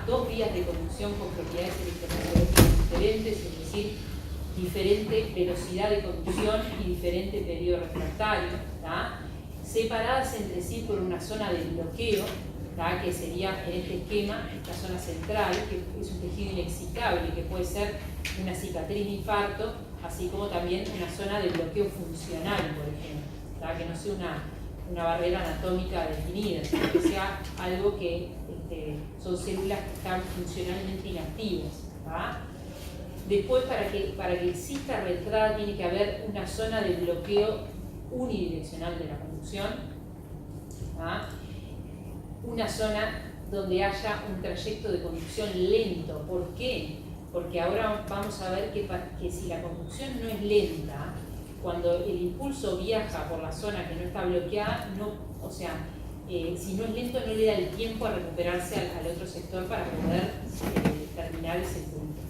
dos vías de conducción con propiedades electrofisiológicas diferentes, es decir, diferente velocidad de conducción y diferente periodo refractario, separadas entre sí por una zona de bloqueo, que sería en este esquema esta zona central, que es un tejido inexcitable, que puede ser una cicatriz de infarto, así como también una zona de bloqueo funcional, por ejemplo, que no sea una barrera anatómica definida, sino que sea algo que son células que están funcionalmente inactivas. Después, para que exista reentrada, tiene que haber una zona de bloqueo unidireccional de la conducción, una zona donde haya un trayecto de conducción lento. ¿Por qué? Porque ahora vamos a ver que si la conducción no es lenta, cuando el impulso viaja por la zona que no está bloqueada, si no es lento no le da el tiempo a recuperarse al otro sector para poder terminar ese punto.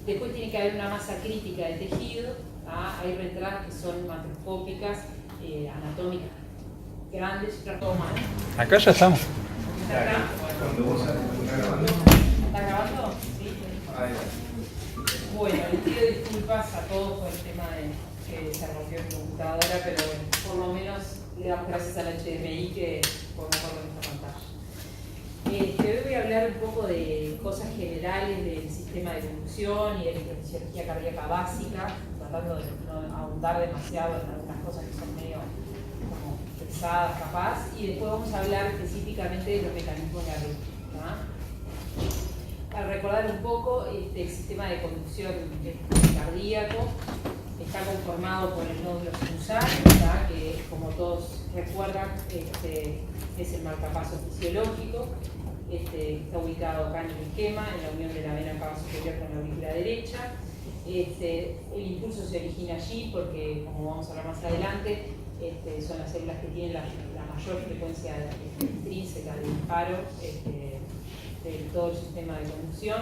Después tiene que haber una masa crítica de tejido. Hay reentradas que son macroscópicas, anatómicas grandes, otras todo mal. Acá ya estamos. ¿Está acá? Cuando vos estás grabando. ¿Está grabando? Sí. Bueno, les pido disculpas a todos por el tema de que se rompió mi computadora, pero bueno, por lo menos le damos gracias al HDMI que podemos ver nuestra pantalla. Hoy voy a hablar un poco de cosas generales del sistema de conducción y de la electrofisiología cardíaca básica, tratando de no ahondar demasiado en algunas cosas que son medio como pesadas capaz, y después vamos a hablar específicamente de los mecanismos de arritmia. Para recordar un poco, el sistema de conducción cardíaco está conformado por el nódulo sinusal, que como todos recuerdan es el marcapaso fisiológico. Está ubicado acá en el esquema, en la unión de la vena cava superior con la aurícula derecha. El impulso se origina allí porque, como vamos a hablar más adelante, son las células que tienen la mayor frecuencia intrínseca de disparo de todo el sistema de conducción.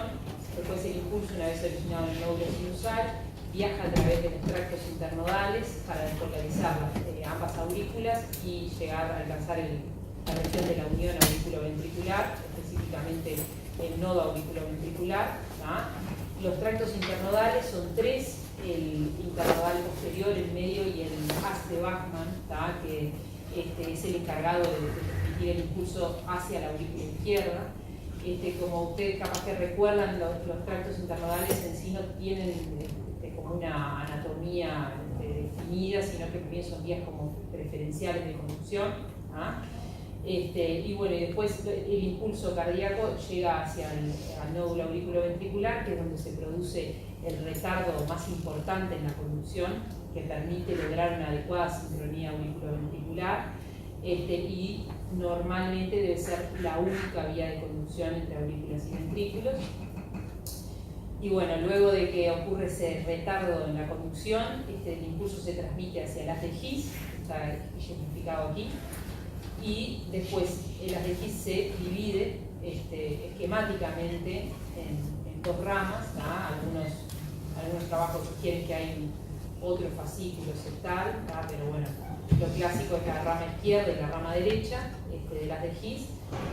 Después el impulso, una vez originado en el nódulo sinusal, viaja a través de los tractos internodales para despolarizar ambas aurículas y llegar a alcanzar la región de la unión auriculoventricular, específicamente el nodo auriculoventricular. Los tractos internodales son tres: el internodal posterior, el medio y el haz de Bachmann, que es el encargado de transmitir el impulso hacia la aurícula izquierda. Como ustedes capaz que recuerdan, los tractos internodales en sí no tienen como una anatomía definida, sino que también son vías como preferenciales de conducción. Y bueno, y después el impulso cardíaco llega hacia el nódulo auriculoventricular, que es donde se produce el retardo más importante en la conducción, que permite lograr una adecuada sincronía auriculoventricular, y normalmente debe ser la única vía de conducción entre aurículas y ventrículos. Y bueno, luego de que ocurre ese retardo en la conducción, el impulso se transmite hacia el haz de His, está ejemplificado aquí, y después el haz de His se divide esquemáticamente en dos ramas. Algunos trabajos sugieren que hay otro fascículo septal, pero bueno, lo clásico es la rama izquierda y la rama derecha de las de His,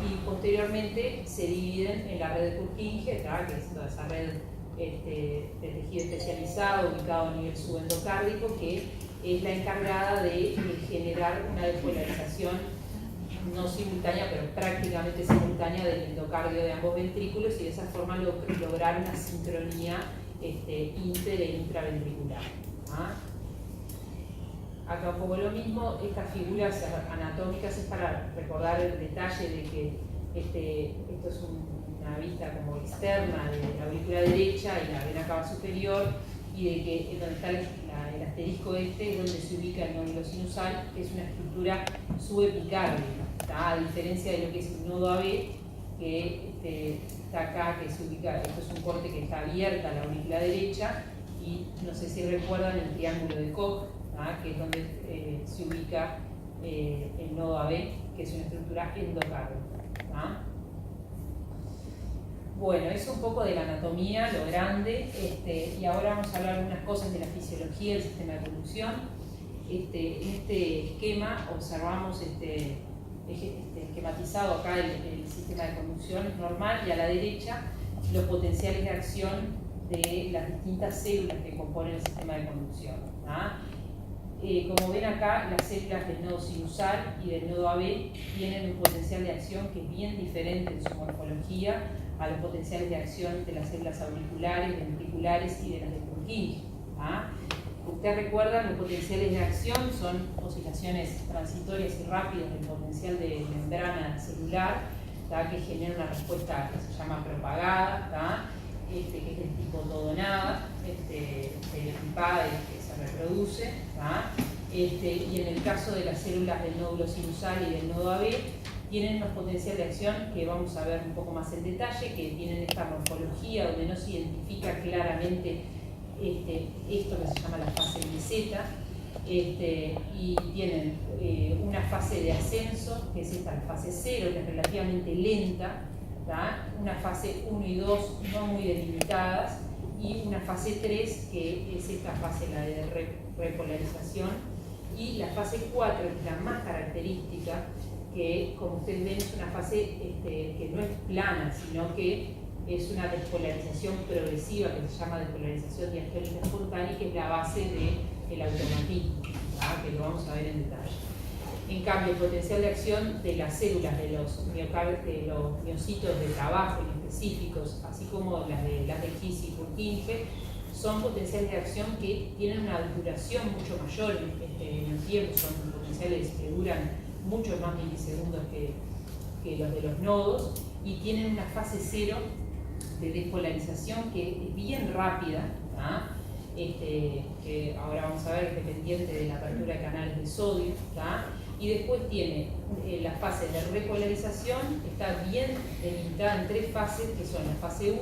y posteriormente se dividen en la red de Purkinje, que es toda esa red de tejido especializado ubicado a nivel subendocárdico, que es la encargada de generar una despolarización no simultánea, pero prácticamente simultánea del endocardio de ambos ventrículos, y de esa forma lograr una sincronía inter e intraventricular. Acá un poco lo mismo, estas figuras anatómicas es para recordar el detalle de que esto es una vista como externa de la aurícula derecha y la vena cava superior, y de que donde está el asterisco es donde se ubica el nódulo sinusal, que es una estructura subepicárdica, a diferencia de lo que es el nodo AB, que está acá, que se ubica, esto es un corte que está abierta a la aurícula derecha, y no sé si recuerdan el triángulo de Koch, que es donde se ubica el nodo AB, que es una estructura endocárdica. Bueno, eso un poco de la anatomía, lo grande, y ahora vamos a hablar de algunas cosas de la fisiología del sistema de conducción. En este esquema observamos esquematizado acá el sistema de conducción normal, y a la derecha los potenciales de acción de las distintas células que componen el sistema de conducción. Como ven acá, las células del nodo sinusal y del nodo AB tienen un potencial de acción que es bien diferente en su morfología a los potenciales de acción de las células auriculares, ventriculares y de las de Purkinje. Ustedes recuerdan, los potenciales de acción son oscilaciones transitorias y rápidas del potencial de membrana celular, que genera una respuesta que se llama propagada, que es del tipo todo nada, equipada y que se reproduce. Y en el caso de las células del nódulo sinusal y del nodo AB, tienen unos potenciales de acción que vamos a ver un poco más en detalle, que tienen esta morfología donde no se identifica claramente esto que se llama la fase meseta, y tienen una fase de ascenso, que es esta, la fase 0, que es relativamente lenta, ¿tá? Una fase 1 y 2 no muy delimitadas, y una fase 3, que es esta fase, la de repolarización, y la fase 4, que es la más característica, que como ustedes ven es una fase que no es plana, sino que es una despolarización progresiva, que se llama despolarización diastólica espontánea, que es la base del automatismo, ¿tá? Que lo vamos a ver en detalle. En cambio, el potencial de acción de las células de los miocitos de trabajo específicos, así como las de Kiss y Purkinje, son potenciales de acción que tienen una duración mucho mayor en el tiempo, son potenciales que duran mucho más milisegundos que los de los nodos, y tienen una fase 0 de despolarización que es bien rápida, ¿tá? Que ahora vamos a ver, dependiente de la apertura de canales de sodio, ¿tá? Y después tiene la fase de repolarización, está bien delimitada en 3 fases, que son la fase 1,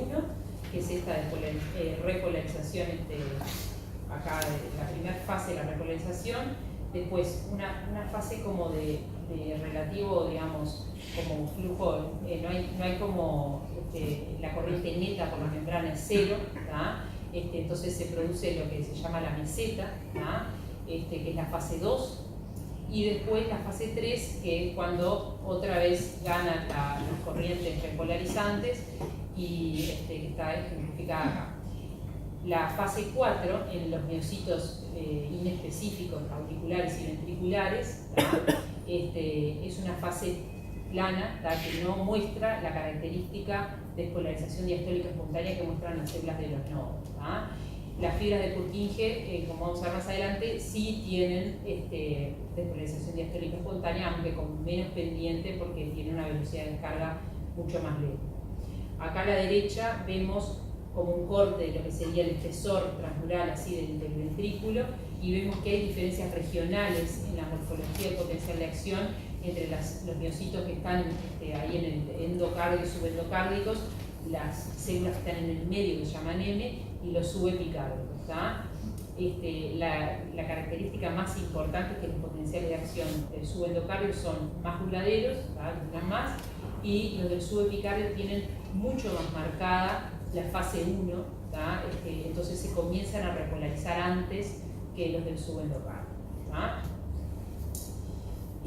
que es esta repolarización, acá la primera fase de la repolarización, después una fase como de relativo, digamos, como flujo, no hay como la corriente neta por la membrana es 0, ¿tá? Entonces se produce lo que se llama la meseta, ¿tá? Que es la fase 2, y después la fase 3, que es cuando otra vez ganan las corrientes repolarizantes, y que está ejemplificada acá. La fase 4, en los miocitos inespecíficos auriculares y ventriculares, es una fase plana, ¿tá? Que no muestra la característica de despolarización diastólica espontánea que muestran las células de los nodos, ¿tá? Las fibras de Purkinje, como vamos a ver más adelante, sí tienen despolarización diastólica espontánea, aunque con menos pendiente porque tiene una velocidad de descarga mucho más lenta. Acá a la derecha vemos como un corte de lo que sería el espesor transmural así del ventrículo, y vemos que hay diferencias regionales en la morfología del potencial de acción entre los miocitos que están ahí en el endocardio y subendocárdicos, las células que están en el medio que se llaman M, y los subepicárdicos, ¿tá? La característica más importante es que los potenciales de acción del subendocardio son más duraderos, ¿tá? Duran más, y los del subepicardio tienen mucho más marcada la fase 1, ¿tá? Entonces se comienzan a repolarizar antes que los del subendocardio, ¿tá?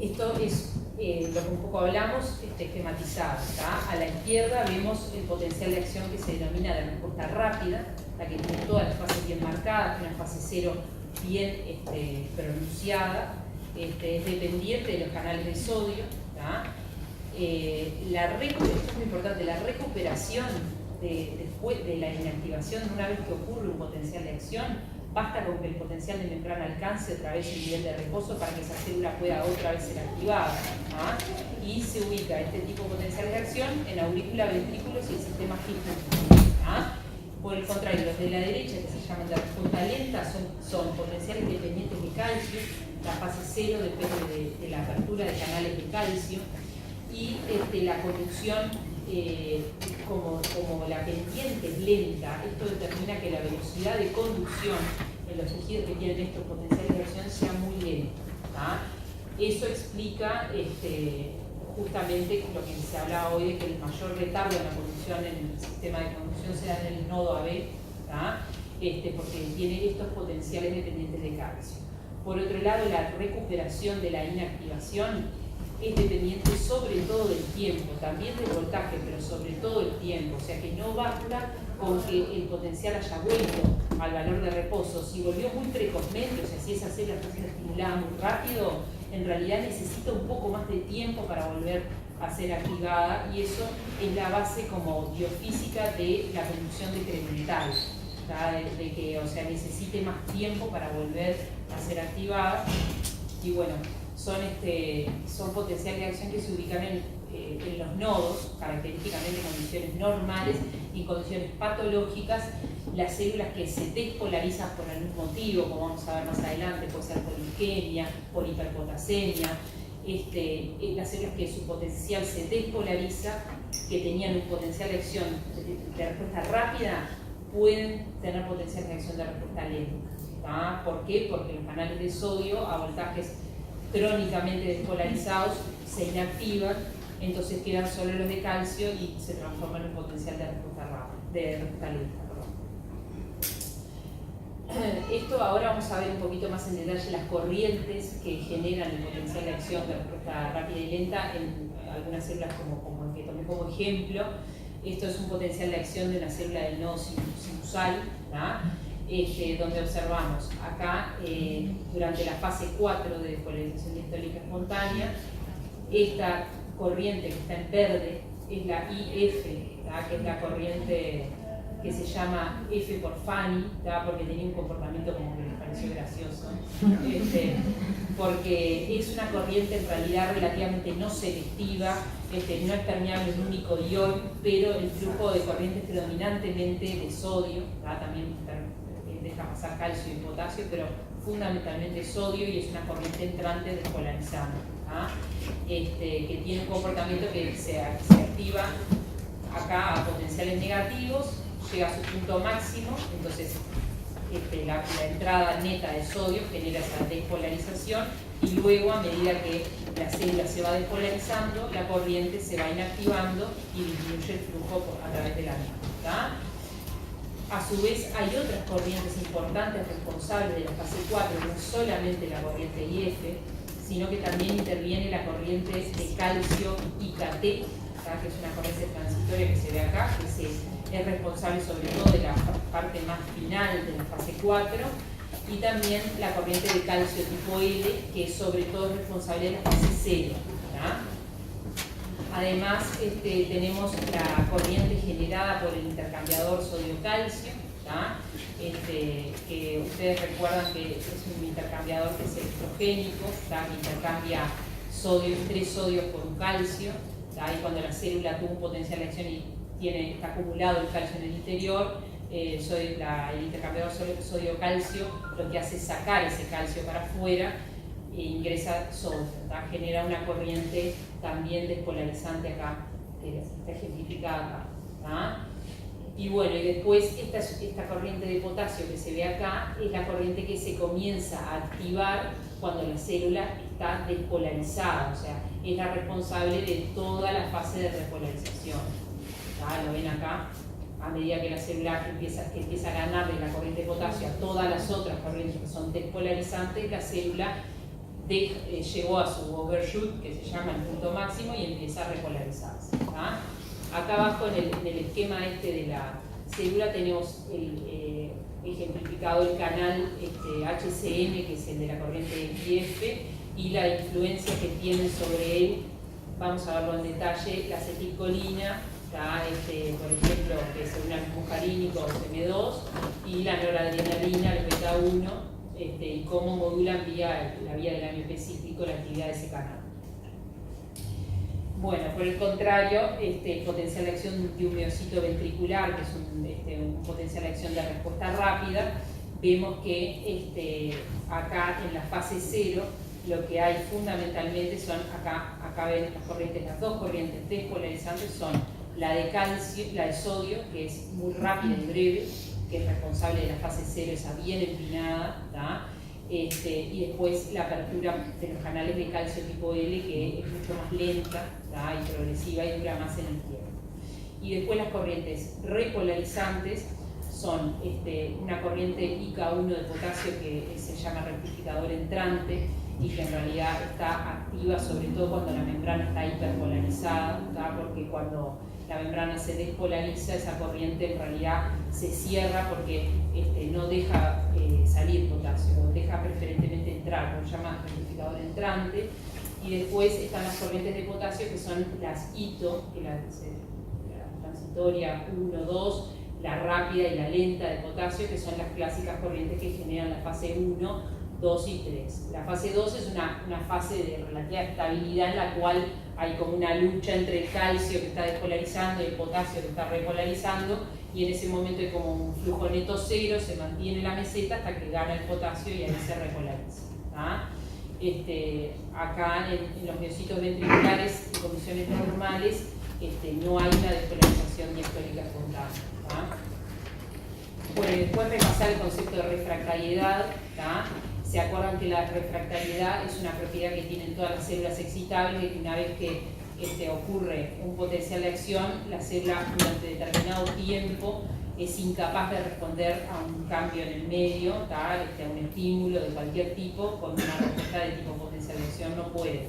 Esto es lo que un poco hablamos, esquematizado, ¿tá? A la izquierda vemos el potencial de acción que se denomina de respuesta rápida, la que tiene todas las fases bien marcadas, una fase 0 bien pronunciada, es dependiente de los canales de sodio, ¿tá? Esto es muy importante, la recuperación después de la inactivación, una vez que ocurre un potencial de acción, basta con que el potencial de membrana alcance otra vez el nivel de reposo para que esa célula pueda otra vez ser activada, ¿ah? Y se ubica este tipo de potencial de acción en aurícula, ventrículos y el sistema His. ¿Ah? Por el contrario, los de la derecha, que se llaman de respuesta lenta, son potenciales dependientes de calcio. La fase 0 depende de la apertura de canales de calcio, y la conducción, como la pendiente es lenta, esto determina que la velocidad de conducción en los tejidos que tienen estos potenciales de acción sea muy lenta, ¿tá? Eso explica justamente lo que se hablaba hoy de que el mayor retardo en la conducción en el sistema de conducción será en el nodo AB, ¿tá? Porque tiene estos potenciales dependientes de calcio. Por otro lado, la recuperación de la inactivación es dependiente sobre todo del tiempo, también del voltaje, pero sobre todo el tiempo, o sea que no basta con que el potencial haya vuelto al valor de reposo. Si volvió muy precozmente, o sea, si esa célula está siendo estimulada muy rápido, en realidad necesita un poco más de tiempo para volver a ser activada, y eso es la base como biofísica de la conducción decremental, de que, o sea, necesite más tiempo para volver a ser activada. Y bueno, son potenciales de acción que se ubican en los nodos, característicamente en condiciones normales, y en condiciones patológicas, las células que se despolarizan por algún motivo, como vamos a ver más adelante, puede ser por isquemia, por hiperpotasemia, las células que su potencial se despolariza, que tenían un potencial de acción de respuesta rápida, pueden tener potencial de acción de respuesta lenta. ¿Por qué? Porque los canales de sodio a voltajes crónicamente despolarizados se inactivan, entonces quedan solo los de calcio y se transforman en potencial de respuesta lenta. Esto ahora vamos a ver un poquito más en detalle las corrientes que generan el potencial de acción de respuesta rápida y lenta en algunas células como el que tomé como ejemplo. Esto es un potencial de acción de una célula del nodo sinusal, donde observamos acá durante la fase 4 de despolarización diastólica espontánea, esta corriente que está en verde es la IF, que es la corriente que se llama F por Fanny, porque tenía un comportamiento como que les pareció gracioso, porque es una corriente en realidad relativamente no selectiva, no es permeable un único ion, pero el flujo de corriente es predominantemente de sodio, también deja pasar calcio y potasio, pero fundamentalmente sodio, y es una corriente entrante despolarizante, que tiene un comportamiento que se activa acá a potenciales negativos, llega a su punto máximo, entonces la entrada neta de sodio genera esa despolarización, y luego a medida que la célula se va despolarizando, la corriente se va inactivando y disminuye el flujo a través de la misma. A su vez hay otras corrientes importantes responsables de la fase 4, no solamente la corriente IF, sino que también interviene la corriente de calcio IKT, que es una corriente transitoria que se ve acá, que es responsable sobre todo de la parte más final de la fase 4, y también la corriente de calcio tipo L, que es sobre todo responsable de la fase 0. Además, tenemos la corriente generada por el intercambiador sodio-calcio, que ustedes recuerdan que es un intercambiador que es electrogénico, que intercambia 3 sodios por un calcio, y cuando la célula tuvo un potencial de acción y está acumulado el calcio en el interior, el intercambiador sodio-calcio lo que hace es sacar ese calcio para afuera e ingresa sodio, genera una corriente también despolarizante acá, que está ejemplificada acá. Y bueno, y después esta corriente de potasio que se ve acá es la corriente que se comienza a activar cuando la célula está despolarizada, o sea, es la responsable de toda la fase de repolarización. Lo ven acá, a medida que la célula empieza a ganarle la corriente de potasio a todas las otras corrientes que son despolarizantes, la célula llegó a su overshoot, que se llama el punto máximo, y empieza a repolarizarse. Acá abajo en el esquema de la célula tenemos ejemplificado el canal HCM, que es el de la corriente IF, y la influencia que tiene sobre él. Vamos a verlo en detalle: la acetilcolina, por ejemplo, que es un muscarínico, SM2, y la noradrenalina, el beta 1, y cómo modulan la vía del AMP cíclico la actividad de ese canal. Bueno, por el contrario, el potencial de acción de un miocito ventricular, que es un potencial de acción de respuesta rápida, vemos que acá en la fase 0 lo que hay fundamentalmente son, acá ven las dos corrientes despolarizantes, son la de calcio, la de sodio, que es muy rápida y breve, que es responsable de la fase 0, esa bien empinada, y después la apertura de los canales de calcio tipo L, que es mucho más lenta y progresiva y dura más en el tiempo. Y después las corrientes repolarizantes son una corriente IK1 de potasio que se llama rectificador entrante, y que en realidad está activa sobre todo cuando la membrana está hiperpolarizada, porque cuando la membrana se despolariza, esa corriente en realidad se cierra porque no deja salir potasio, deja preferentemente entrar, lo llama rectificador entrante. Y después están las corrientes de potasio, que son las ITO, que la transitoria 1, 2, la rápida y la lenta de potasio, que son las clásicas corrientes que generan la fase 1, 2 y 3. La fase 2 es una fase de relativa estabilidad en la cual hay como una lucha entre el calcio que está despolarizando y el potasio que está repolarizando, y en ese momento hay como un flujo neto cero, se mantiene la meseta hasta que gana el potasio y ahí se repolariza. Acá en los miocitos ventriculares en condiciones normales no hay una despolarización diastólica espontánea. Bueno, después repasar el concepto de refractariedad. Se acuerdan que la refractariedad es una propiedad que tienen todas las células excitables, y una vez que ocurre un potencial de acción, la célula durante determinado tiempo es incapaz de responder a un cambio en el medio, a un estímulo de cualquier tipo, con una respuesta de tipo potencial de acción no puede.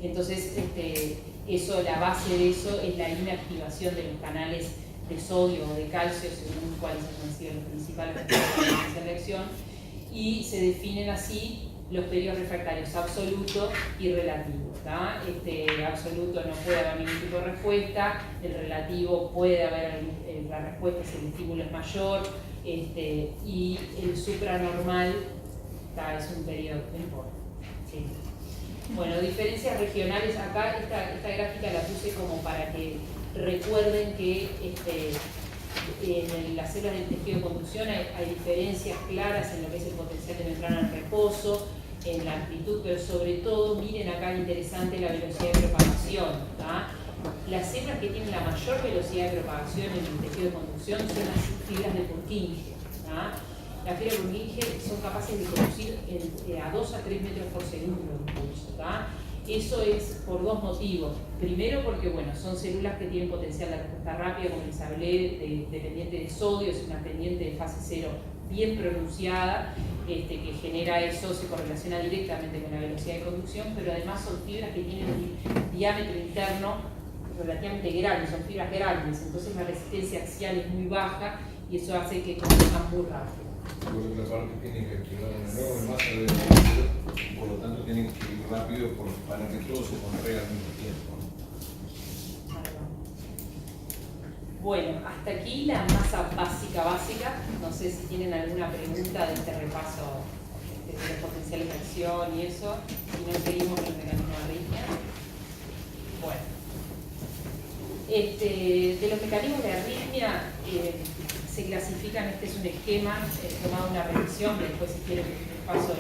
Entonces, la base de eso es la inactivación de los canales de sodio o de calcio, según cuáles han sido los principales potenciales de acción, y se definen así los periodos refractarios absoluto y relativo. Absoluto no puede haber ningún tipo de respuesta, el relativo puede haber la respuesta si el estímulo es mayor, y el supranormal es un periodo, no importa. ¿Sí? Bueno, diferencias regionales, acá esta gráfica la puse como para que recuerden que en las células del tejido de conducción hay diferencias claras en lo que es el potencial de membrana en reposo, en la amplitud, pero sobre todo, miren acá interesante la velocidad de propagación. Las células que tienen la mayor velocidad de propagación en el tejido de conducción son las fibras de Purkinje. Las fibras de Purkinje son capaces de conducir a 2 a 3 metros por segundo de impulso. Eso es por dos motivos. Primero, porque son células que tienen potencial de respuesta rápida, como les hablé, dependiente de sodio, es una pendiente de fase cero bien pronunciada, que genera eso, se correlaciona directamente con la velocidad de conducción, pero además son fibras que tienen un diámetro interno relativamente grande, son fibras grandes, entonces la resistencia axial es muy baja y eso hace que conduzcan muy rápido. Por otra parte, tienen que activar una enorme masa de líquido, por lo tanto tienen que ir rápido para que todo se contraiga al mismo tiempo. Bueno, hasta aquí la masa básica. No sé si tienen alguna pregunta de este repaso de los potenciales de acción y eso. Si no, seguimos con el mecanismo de arritmia. Bueno, de los mecanismos de arritmia se clasifican, este es un esquema tomado una revisión, que después si quieren les paso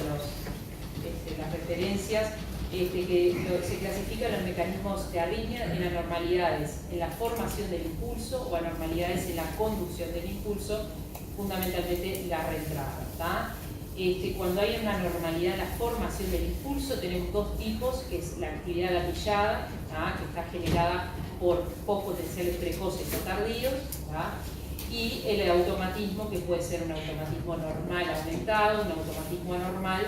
las referencias, que se clasifican los mecanismos de arritmia en anormalidades en la formación del impulso o anormalidades en la conducción del impulso, fundamentalmente la reentrada. Cuando hay una anormalidad en la formación del impulso, tenemos dos tipos, que es la actividad gatillada, que está generada por potenciales precoces o tardíos, y el automatismo, que puede ser un automatismo normal aumentado, un automatismo anormal,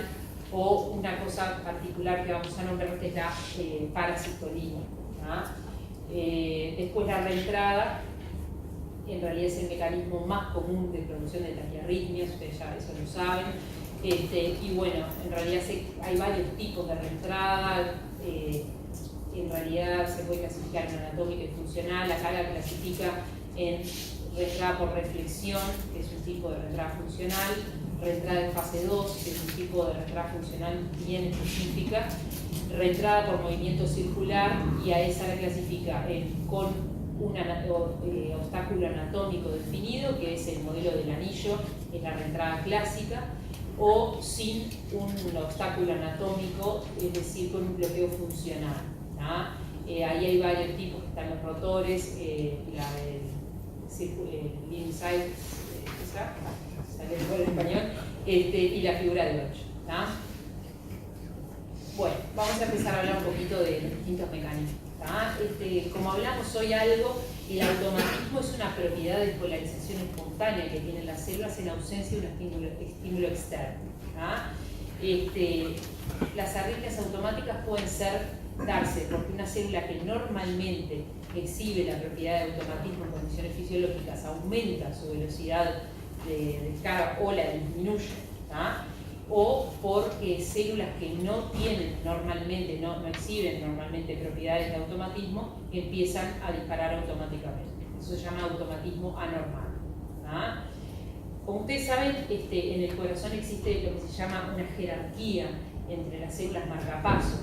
o una cosa particular que vamos a nombrar, que es la parasistolía. Después la reentrada, en realidad es el mecanismo más común de producción de taquiarritmias, ustedes ya eso lo saben. Y bueno, en realidad hay varios tipos de reentrada. En realidad se puede clasificar en anatómica y funcional. Acá la clasifica en reentrada por reflexión, que es un tipo de reentrada funcional, reentrada en fase 2, que es un tipo de reentrada funcional bien específica, reentrada por movimiento circular, y a esa la clasifica con un obstáculo anatómico definido, que es el modelo del anillo, es la reentrada clásica, o sin un obstáculo anatómico, es decir, con un bloqueo funcional. Ahí hay varios tipos, que están los rotores, inside, sale en español, y la figura de 8. Bueno, vamos a empezar a hablar un poquito de los distintos mecanismos. Como hablamos hoy algo, el automatismo es una propiedad de polarización espontánea que tienen las células en ausencia de un estímulo externo. Las arritmias automáticas pueden darse porque una célula que normalmente exhibe la propiedad de automatismo en condiciones fisiológicas aumenta su velocidad de descarga o la disminuye, o porque células que no tienen normalmente, no exhiben normalmente propiedades de automatismo, empiezan a disparar automáticamente. Eso se llama automatismo anormal. Como ustedes saben, en el corazón existe lo que se llama una jerarquía entre las células marcapasos.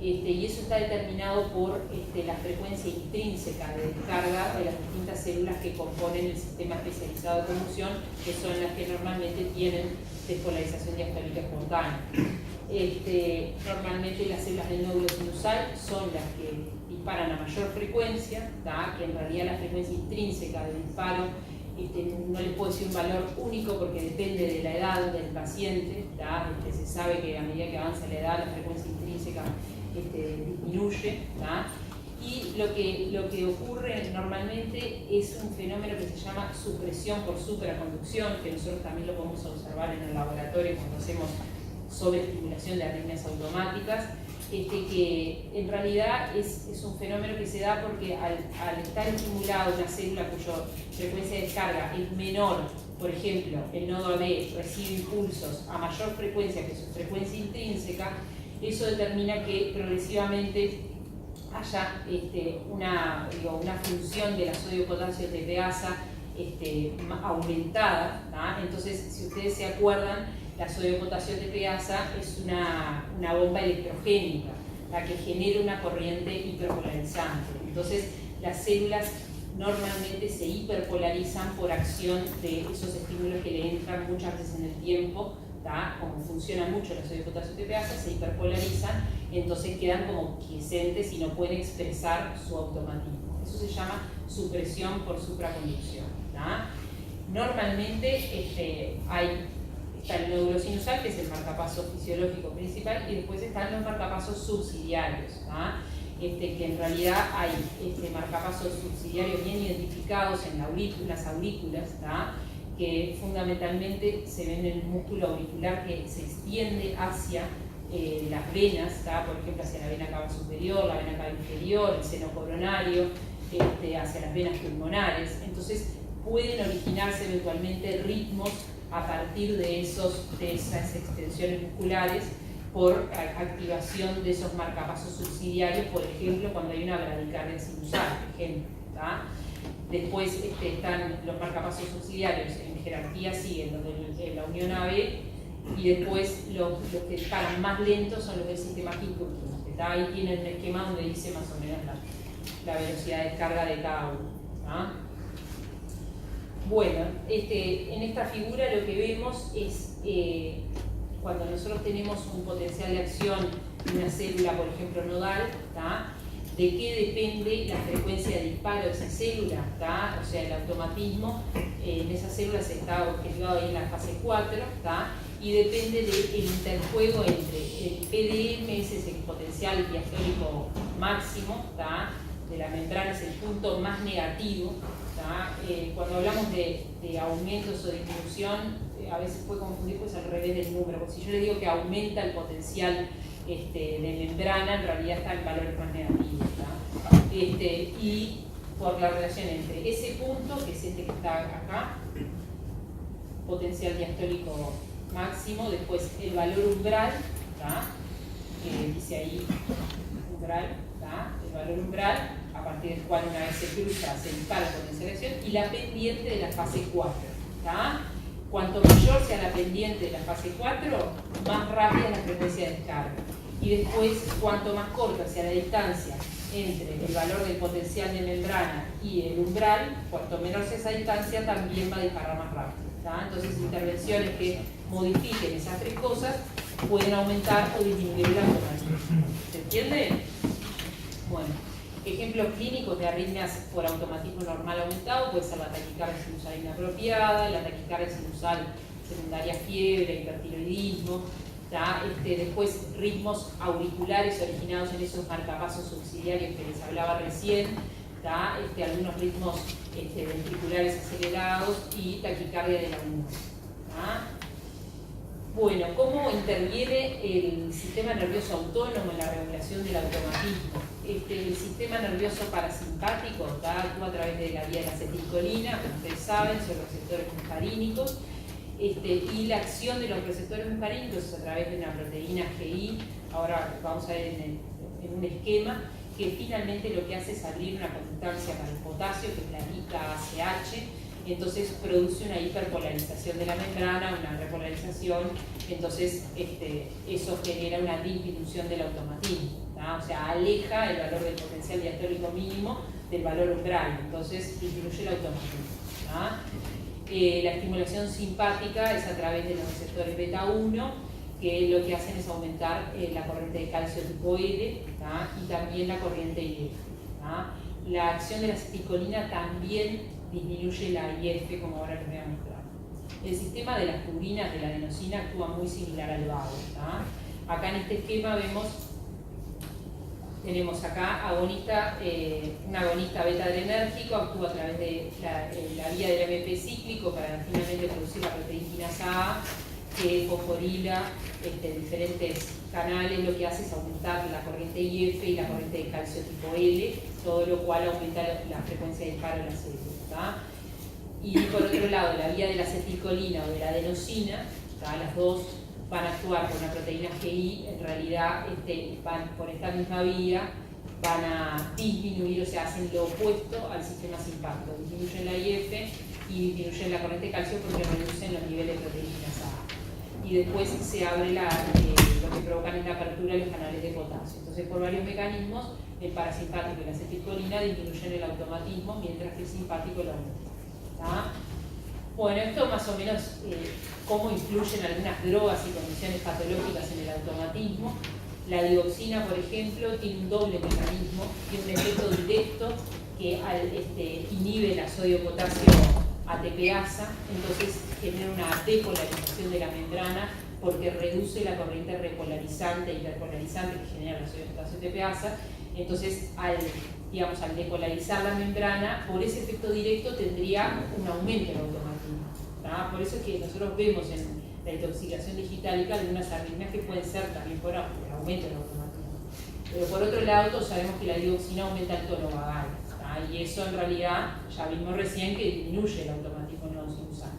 y eso está determinado por la frecuencia intrínseca de descarga de las distintas células que componen el sistema especializado de conducción, que son las que normalmente tienen despolarización diastólica espontánea. Normalmente las células del nódulo sinusal son las que disparan a mayor frecuencia, que en realidad la frecuencia intrínseca del disparo no les puedo decir un valor único porque depende de la edad del paciente. Se sabe que a medida que avanza la edad la frecuencia intrínseca disminuye. Y lo que ocurre normalmente es un fenómeno que se llama supresión por supraconducción, que nosotros también lo podemos observar en el laboratorio cuando hacemos sobreestimulación de arritmias automáticas, que en realidad es un fenómeno que se da porque al estar estimulada una célula cuya frecuencia de descarga es menor, por ejemplo, el nodo AB recibe impulsos a mayor frecuencia que su frecuencia intrínseca, eso determina que progresivamente haya una función de la sodio-potasio TPasa aumentada. Entonces, si ustedes se acuerdan, la sodio-potasio TPasa es una bomba electrogénica, la que genera una corriente hiperpolarizante. Entonces, las células normalmente se hiperpolarizan por acción de esos estímulos que le entran muchas veces en el tiempo. Como funciona mucho la sodio-potasio TPasa, se hiperpolarizan, entonces quedan como quiescentes y no pueden expresar su automatismo. Eso se llama supresión por supraconducción. Normalmente está el nódulo sinusal, que es el marcapaso fisiológico principal, y después están los marcapasos subsidiarios, que en realidad hay marcapasos subsidiarios bien identificados en las aurículas, que fundamentalmente se ven en el músculo auricular que se extiende hacia las venas, por ejemplo hacia la vena cava superior, la vena cava inferior, el seno coronario, hacia las venas pulmonares. Entonces pueden originarse eventualmente ritmos a partir de esas extensiones musculares por activación de esos marcapasos subsidiarios, por ejemplo cuando hay una bradicardia sinusal, por ejemplo. Después están los marcapasos subsidiarios, en jerarquía siguen los de la unión AB, y después los que disparan más lentos son los del sistema Hippocampus. Ahí tienen un esquema donde dice más o menos la velocidad de descarga de cada uno. Bueno, en esta figura lo que vemos es cuando nosotros tenemos un potencial de acción de una célula, por ejemplo nodal, de qué depende la frecuencia de disparo de esa célula, o sea, el automatismo en esa célula se está objetivado ahí en la fase 4, y depende del interjuego entre el PDM, ese es el potencial diastólico máximo de la membrana, es el punto más negativo. Cuando hablamos de aumentos o disminución, a veces puede confundir pues al revés del número, porque si yo le digo que aumenta el potencial de membrana, en realidad está en valores más negativos. Y por la relación entre ese punto, que es este que está acá, potencial diastólico máximo, después el valor umbral, que dice ahí umbral, el valor umbral, a partir del cual una vez se cruza se dispara la potencial de acción, y la pendiente de la fase 4. Cuanto mayor sea la pendiente de la fase 4, más rápida es la frecuencia de descarga. Y después, cuanto más corta sea la distancia entre el valor del potencial de membrana y el umbral, cuanto menor sea esa distancia, también va a disparar más rápido. Entonces, intervenciones que modifiquen esas tres cosas pueden aumentar o disminuir la automatismo. ¿Se entiende? Bueno, ejemplos clínicos de arritmias por automatismo normal aumentado puede ser la taquicardia sinusal inapropiada, la taquicardia sinusal secundaria fiebre, hipertiroidismo. Después ritmos auriculares originados en esos marcapasos subsidiarios que les hablaba recién, algunos ritmos ventriculares acelerados y taquicardia de la unión. Bueno, ¿cómo interviene el sistema nervioso autónomo en la regulación del automatismo? El sistema nervioso parasimpático actúa a través de la vía de la acetilcolina, como ustedes saben, son receptores muscarínicos. Y la acción de los receptores muscarínicos es a través de una proteína GI, ahora vamos a ver en un esquema, que finalmente lo que hace es abrir una conductancia para el potasio, que es la IKACH, entonces produce una hiperpolarización de la membrana, una repolarización, entonces eso genera una disminución del automatismo, ¿tá? O sea, aleja el valor del potencial diastólico mínimo del valor umbral, entonces disminuye el automatismo, ¿tá? La estimulación simpática es a través de los receptores beta 1, que lo que hacen es aumentar la corriente de calcio tipo L, ¿tá? Y también la corriente IF, ¿tá? La acción de la acetilcolina también disminuye la IF, como ahora les voy a mostrar. El sistema de las tubinas de la adenosina actúa muy similar al vago, ¿tá? Acá en este esquema tenemos acá un agonista beta-adrenérgico, actúa a través de la vía del AMP cíclico para finalmente producir la proteína quinasa A, que fosforila diferentes canales. Lo que hace es aumentar la corriente IF y la corriente de calcio tipo L, todo lo cual aumenta la frecuencia de disparo en la célula, ¿tá? Y por otro lado, la vía de la acetilcolina o de la adenosina, ¿tá? Las dos van a actuar con una proteína GI, en realidad van por esta misma vía, van a disminuir, o sea, hacen lo opuesto al sistema simpático, disminuyen la IF y disminuyen la corriente de calcio porque reducen los niveles de proteínas A. Y después se abre lo que provocan es la apertura de los canales de potasio. Entonces, por varios mecanismos, el parasimpático y la acetilcolina disminuyen el automatismo, mientras que el simpático lo aumenta, ¿tá? Bueno, esto más o menos cómo influyen algunas drogas y condiciones patológicas en el automatismo. La digoxina, por ejemplo, tiene un doble mecanismo, tiene un efecto directo que inhibe la sodio-potasio ATPasa, entonces genera una depolarización de la membrana porque reduce la corriente repolarizante e hiperpolarizante que genera la sodio-potasio ATPasa. Entonces, al depolarizar la membrana, por ese efecto directo tendría un aumento del automatismo, ¿tá? Por eso es que nosotros vemos en la intoxicación digitálica algunas arritmias que pueden ser también por aumento del automatismo. Pero por otro lado, todos sabemos que la digoxina aumenta el tono vagal, ¿tá? Y eso en realidad, ya vimos recién que disminuye el automatismo no sinusal.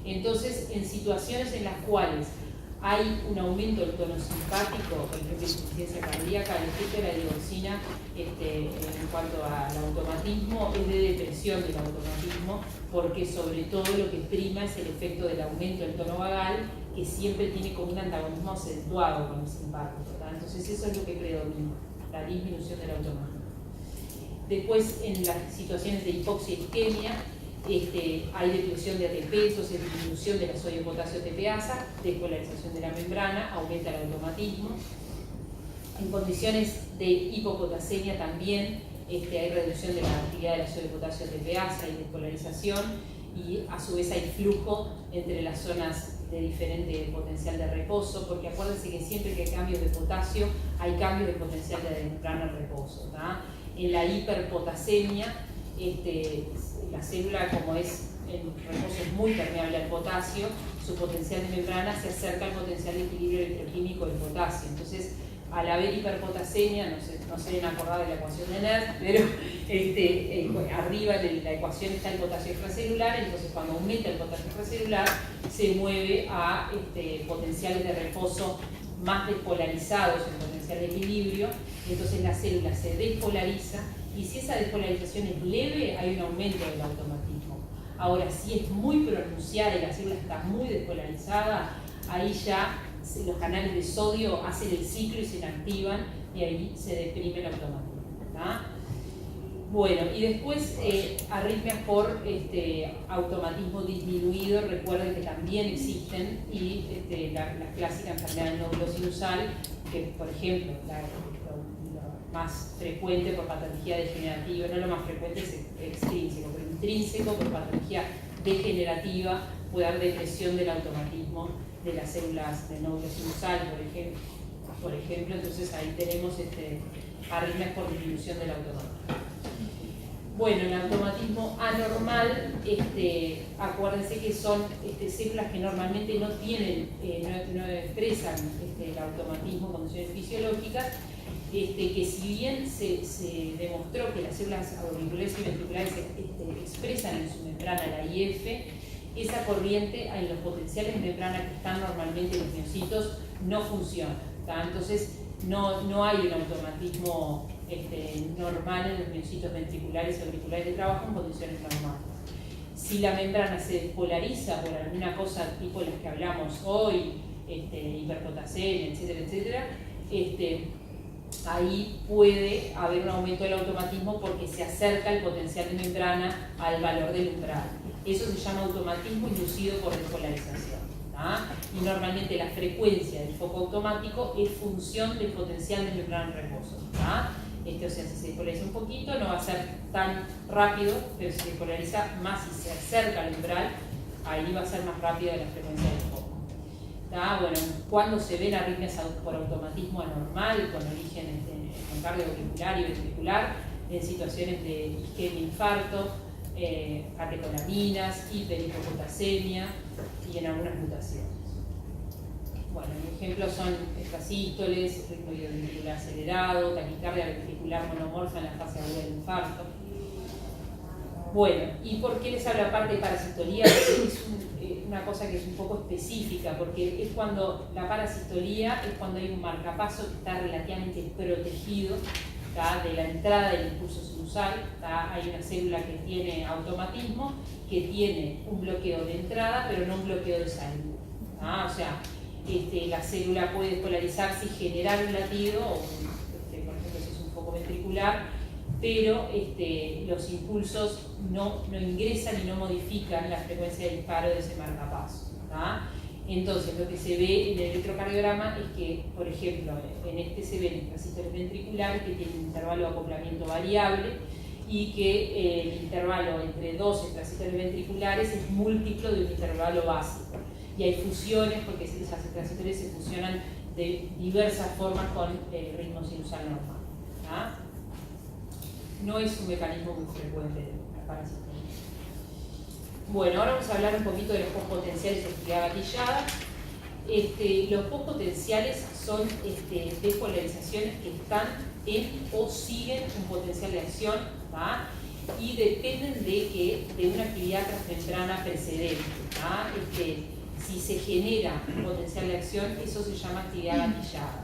Entonces, en situaciones en las cuales hay un aumento del tono simpático, por ejemplo, insuficiencia cardíaca, el efecto de la digoxina en cuanto al automatismo es de depresión del automatismo, porque sobre todo lo que prima es el efecto del aumento del tono vagal, que siempre tiene como un antagonismo acentuado con el simpático, ¿tá? Entonces eso es lo que predomina, la disminución del automatismo. Después, en las situaciones de hipoxia y isquemia, hay depleción de ATP, entonces disminución de la sodio-potasio ATPasa, despolarización de la membrana, aumenta el automatismo. En condiciones de hipopotasemia también hay reducción de la actividad de la sodio-potasio ATPasa y despolarización, y a su vez hay flujo entre las zonas de diferente potencial de reposo, porque acuérdense que siempre que hay cambios de potasio hay cambios de potencial de membrana al reposo, ¿tá? En la hiperpotasemia, la célula, como es en reposo es muy permeable al potasio, su potencial de membrana se acerca al potencial de equilibrio electroquímico del potasio. Entonces, al haber hiperpotasemia, no se deben acordar de la ecuación de Nernst, pero arriba de la ecuación está el potasio extracelular, entonces cuando aumenta el potasio extracelular se mueve a potenciales de reposo más despolarizados en potencial de equilibrio, entonces la célula se despolariza, y si esa despolarización es leve, hay un aumento del automatismo. Ahora, si es muy pronunciada y la célula está muy despolarizada, ahí ya los canales de sodio hacen el ciclo y se inactivan, y ahí se deprime el automatismo, ¿tá? Bueno, y después arritmias por automatismo disminuido, recuerden que también existen, y la clásica enfermedad del nódulo sinusal, que por ejemplo, lo más frecuente por patología degenerativa, no lo más frecuente es extrínseco, pero intrínseco por patología degenerativa puede dar depresión del automatismo de las células del nódulo sinusal, por ejemplo, entonces ahí tenemos arritmias por disminución del automatismo. Bueno, el automatismo anormal, acuérdense que son células que normalmente no tienen, no expresan el automatismo en condiciones fisiológicas, que si bien se demostró que las células auriculares y ventriculares expresan en su membrana la IF, esa corriente en los potenciales de membrana que están normalmente en los miocitos no funciona, ¿tá? Entonces no hay un automatismo normal en los miocitos ventriculares o auriculares que trabajan en condiciones normales. Si la membrana se despolariza por alguna cosa tipo las que hablamos hoy, hiperpotasemia, etcétera, etcétera, ahí puede haber un aumento del automatismo porque se acerca el potencial de membrana al valor del umbral. Eso se llama automatismo inducido por despolarización. Y normalmente la frecuencia del foco automático es función del potencial de membrana en reposo. O sea, si se despolariza un poquito no va a ser tan rápido, pero si se despolariza más y se acerca al umbral, ahí va a ser más rápida la frecuencia del foco. Bueno, cuando se ven arritmias por automatismo anormal con origen en cardioauricular y ventricular, en situaciones de isquemia, infarto, catecolaminas, hiperhipopotasemia y en algunas mutaciones. Bueno, ejemplos son extrasístoles, ritmo ventricular acelerado, taquicardia ventricular monomorfa en la fase aguda del infarto. Bueno, ¿y por qué les hablo aparte de parasistolía? Es una cosa que es un poco específica, porque es cuando la parasistolía es cuando hay un marcapaso que está relativamente protegido de la entrada del impulso sinusal. Hay una célula que tiene automatismo, que tiene un bloqueo de entrada, pero no un bloqueo de salida. O sea, la célula puede despolarizarse y generar un latido, o por ejemplo, si es un foco ventricular, pero los impulsos no ingresan y no modifican la frecuencia de disparo de ese marcapaso. Entonces, lo que se ve en el electrocardiograma es que, por ejemplo, en se ven extrasístoles ventriculares que tienen un intervalo de acoplamiento variable y que el intervalo entre dos extrasístoles ventriculares es múltiplo de un intervalo básico. Y hay fusiones, porque esas extrasístoles se fusionan de diversas formas con el ritmo sinusal normal. No es un mecanismo muy frecuente de la parasitología. Bueno, ahora vamos a hablar un poquito de los postpotenciales de actividad gatillada. Los postpotenciales son despolarizaciones que están en o siguen un potencial de acción, y dependen de una actividad transmembrana precedente. Si se genera un potencial de acción, eso se llama actividad gatillada.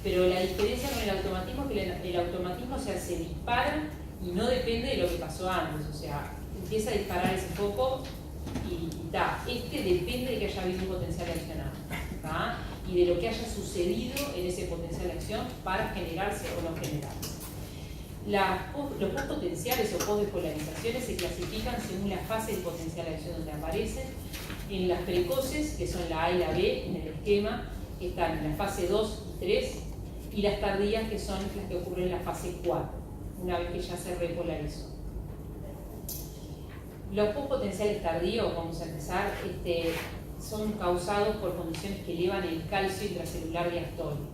Pero la diferencia con el automatismo es que el automatismo, o sea, se dispara y no depende de lo que pasó antes. O sea, empieza a disparar ese foco y depende de que haya habido un potencial de acción antes, y de lo que haya sucedido en ese potencial de acción para generarse o no generarse. Los postpotenciales o postdespolarizaciones se clasifican según la fase del potencial de acción donde aparecen. En las precoces, que son la A y la B en el esquema, están en la fase 2 y 3, y las tardías, que son las que ocurren en la fase 4, una vez que ya se repolarizó. Los postpotenciales tardíos, vamos a empezar, son causados por condiciones que elevan el calcio intracelular diastólico.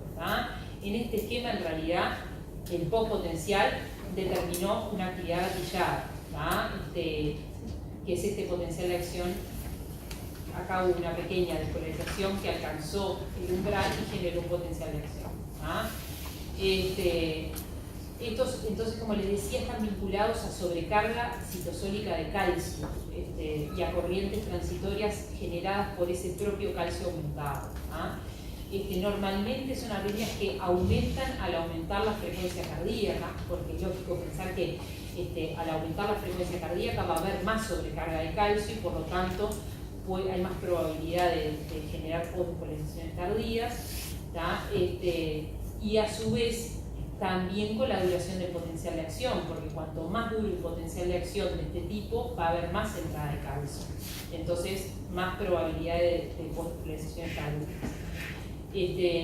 En este esquema, en realidad, el postpotencial determinó una actividad gatillada, que es este potencial de acción. Acá hubo una pequeña despolarización que alcanzó el umbral y generó un potencial de acción. Estos, entonces, como les decía, están vinculados a sobrecarga citosólica de calcio y a corrientes transitorias generadas por ese propio calcio aumentado. Normalmente son arritmias que aumentan al aumentar la frecuencia cardíaca, porque es lógico pensar que al aumentar la frecuencia cardíaca va a haber más sobrecarga de calcio y por lo tanto hay más probabilidad de generar postdespolarizaciones tardías, y a su vez también con la duración del potencial de acción, porque cuanto más dure el potencial de acción de este tipo, va a haber más entrada de calcio, entonces más probabilidad de postdespolarizaciones tardías.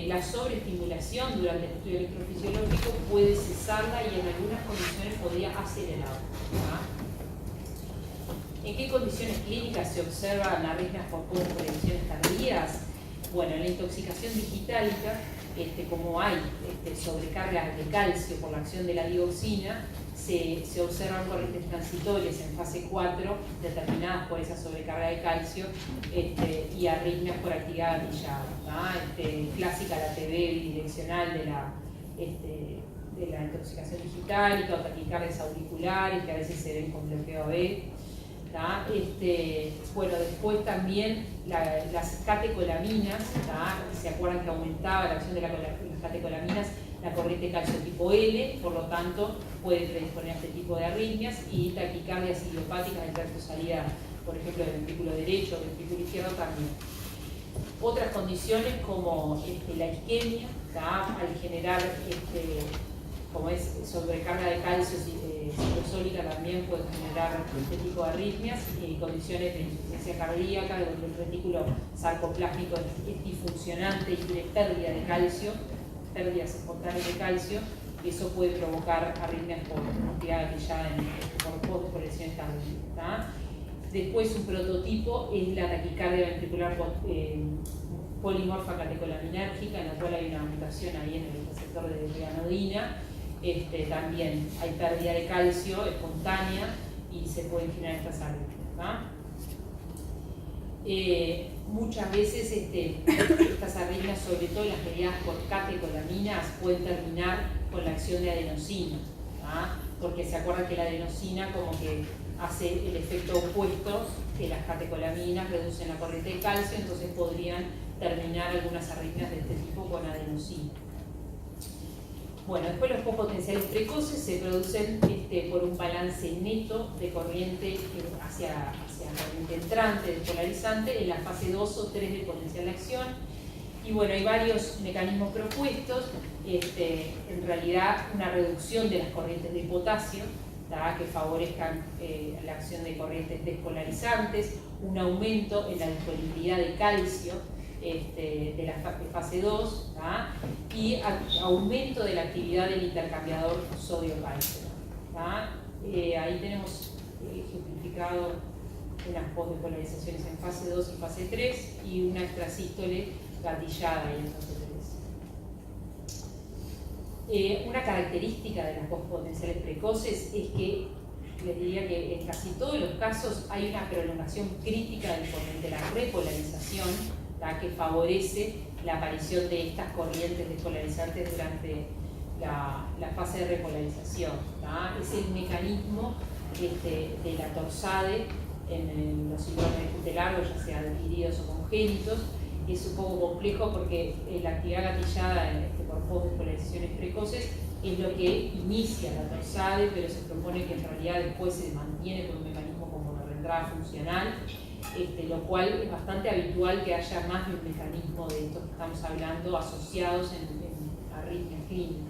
La sobreestimulación durante el estudio electrofisiológico puede cesarla y en algunas condiciones podría acelerarla. ¿En qué condiciones clínicas se observan arritmias por postdespolarizaciones tardías? Bueno, en la intoxicación digitálica, como hay sobrecarga de calcio por la acción de la dioxina, se observan corrientes transitorias en fase 4 determinadas por esa sobrecarga de calcio y arritmias por actividad gatillada. Clásica la TB bidireccional de la intoxicación digitálica o taquicardias auriculares que a veces se ven con bloqueo AB. Bueno, después también las catecolaminas, ¿se acuerdan que aumentaba la acción de las catecolaminas la corriente calcio tipo L, por lo tanto puede predisponer a este tipo de arritmias, y taquicardias idiopáticas del tracto salida, por ejemplo, del ventrículo derecho o ventrículo izquierdo también. Otras condiciones como la isquemia, al generar, como es sobrecarga de calcio citosólica, también puede generar este tipo de arritmias, y condiciones de insuficiencia cardíaca, donde el retículo sarcoplásmico es disfuncionante y tiene pérdida de calcio, pérdidas espontáneas de calcio, y eso puede provocar arritmias por actividad gatillada por lesiones cardíacas. Después, un prototipo es la taquicardia ventricular polimorfa catecolaminérgica, en la cual hay una mutación ahí en el receptor de preganodina. También hay pérdida de calcio espontánea y se pueden generar estas arritmias. Muchas veces estas arritmias, sobre todo las mediadas por catecolaminas, pueden terminar con la acción de adenosina, porque se acuerdan que la adenosina como que hace el efecto opuesto que las catecolaminas, reducen la corriente de calcio, entonces podrían terminar algunas arritmias de este tipo con adenosina. Bueno, después los pospotenciales precoces se producen por un balance neto de corriente hacia corriente entrante, despolarizante, en la fase 2 o 3 del potencial de acción. Y bueno, hay varios mecanismos propuestos, en realidad una reducción de las corrientes de potasio, que favorezcan la acción de corrientes despolarizantes, un aumento en la disponibilidad de calcio de la fase 2, y aumento de la actividad del intercambiador sodio-calcio. Ahí tenemos ejemplificado unas postdepolarizaciones en fase 2 y fase 3 y una extrasístole gatillada en fase 3. Una característica de las postpotenciales precoces es que, les diría que en casi todos los casos hay una prolongación crítica de la repolarización, que favorece la aparición de estas corrientes despolarizantes durante la fase de repolarización. Es el mecanismo de la torsade en los síndromes de Cute largo, ya sea adquiridos o congénitos. Es un poco complejo porque la actividad gatillada por postdespolarizaciones precoces es lo que inicia la torsade, pero se propone que en realidad después se mantiene por un mecanismo como de reentrada funcional, lo cual es bastante habitual que haya más de un mecanismo de estos que estamos hablando asociados en arritmias clínicas.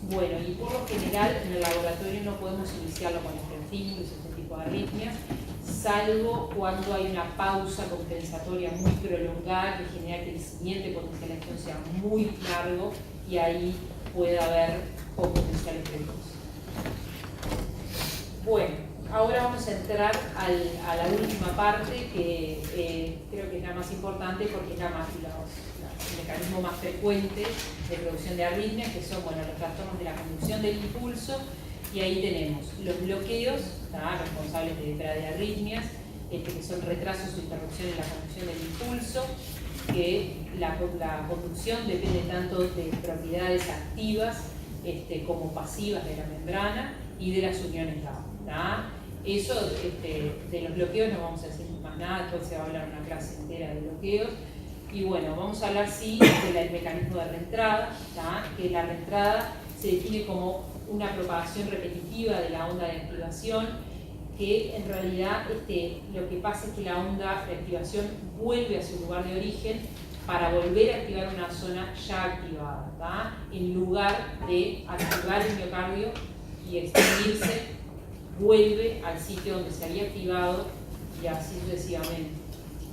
Bueno, y por lo general en el laboratorio no podemos iniciarlo con estímulos, este tipo de arritmias, salvo cuando hay una pausa compensatoria muy prolongada que genera que el siguiente potencial de acción sea muy largo, y ahí puede haber potenciales precoces. Bueno, ahora vamos a entrar a la última parte, que creo que es la más importante porque es el mecanismo más frecuente de producción de arritmias, que son los trastornos de la conducción del impulso. Y ahí tenemos los bloqueos, responsables de bradiarritmias, que son retrasos o interrupción en la conducción del impulso, que la conducción depende tanto de propiedades activas como pasivas de la membrana y de las uniones GABA. Eso, de los bloqueos no vamos a decir más nada, después se va a hablar una clase entera de bloqueos. Y bueno, vamos a hablar sí del mecanismo de reentrada, que la reentrada se define como una propagación repetitiva de la onda de activación, que en realidad lo que pasa es que la onda de activación vuelve a su lugar de origen para volver a activar una zona ya activada, en lugar de activar el miocardio y extinguirse, vuelve al sitio donde se había activado y así sucesivamente.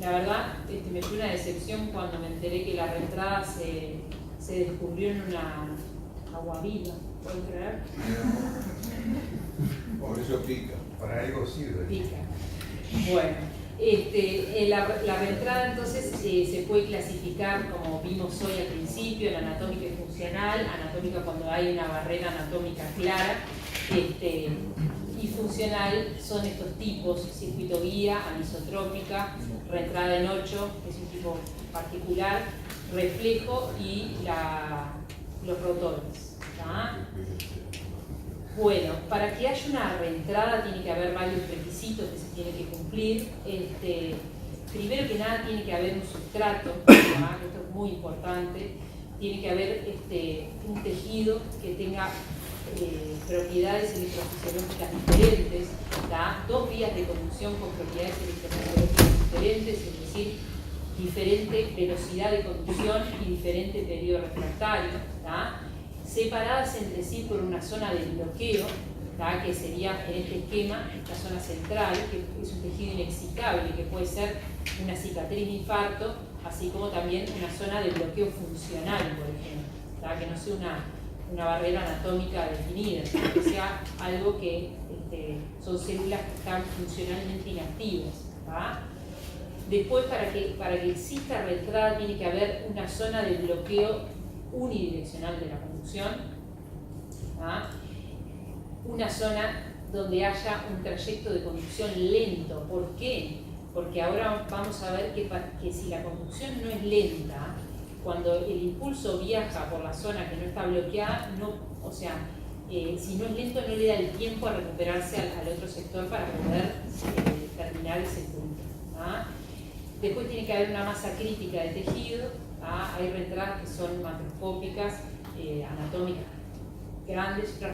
La verdad, me fue una decepción cuando me enteré que la reentrada se descubrió en una agua viva. ¿Pueden creer? Por eso pica. Para algo sirve. Pica. Bueno, la reentrada entonces se puede clasificar, como vimos hoy al principio, en anatómica y funcional. Anatómica cuando hay una barrera anatómica clara, y funcional son estos tipos: circuito guía, anisotrópica, reentrada en 8, que es un tipo particular, reflejo y los rotones. Bueno, para que haya una reentrada tiene que haber varios requisitos que se tienen que cumplir. Primero que nada tiene que haber un sustrato, esto es muy importante, tiene que haber un tejido que tenga propiedades electrofisiológicas diferentes, dos vías de conducción con propiedades electrofisiológicas diferentes, es decir, diferente velocidad de conducción y diferente periodo refractario, separadas entre sí por una zona de bloqueo, que sería en este esquema esta zona central, que es un tejido inexcitable, que puede ser una cicatriz de infarto, así como también una zona de bloqueo funcional, por ejemplo, que no sea una barrera anatómica definida, sino que sea algo que son células que están funcionalmente inactivas. Después, para que exista red entrada, tiene que haber una zona de bloqueo unidireccional de la conducción, una zona donde haya un trayecto de conducción lento. ¿Por qué? Porque ahora vamos a ver que si la conducción no es lenta, cuando el impulso viaja por la zona que no está bloqueada, si no es lento, no le da el tiempo a recuperarse al otro sector para poder terminar ese punto. Después tiene que haber una masa crítica de tejido. Hay retradas que son macroscópicas, anatómicas grandes,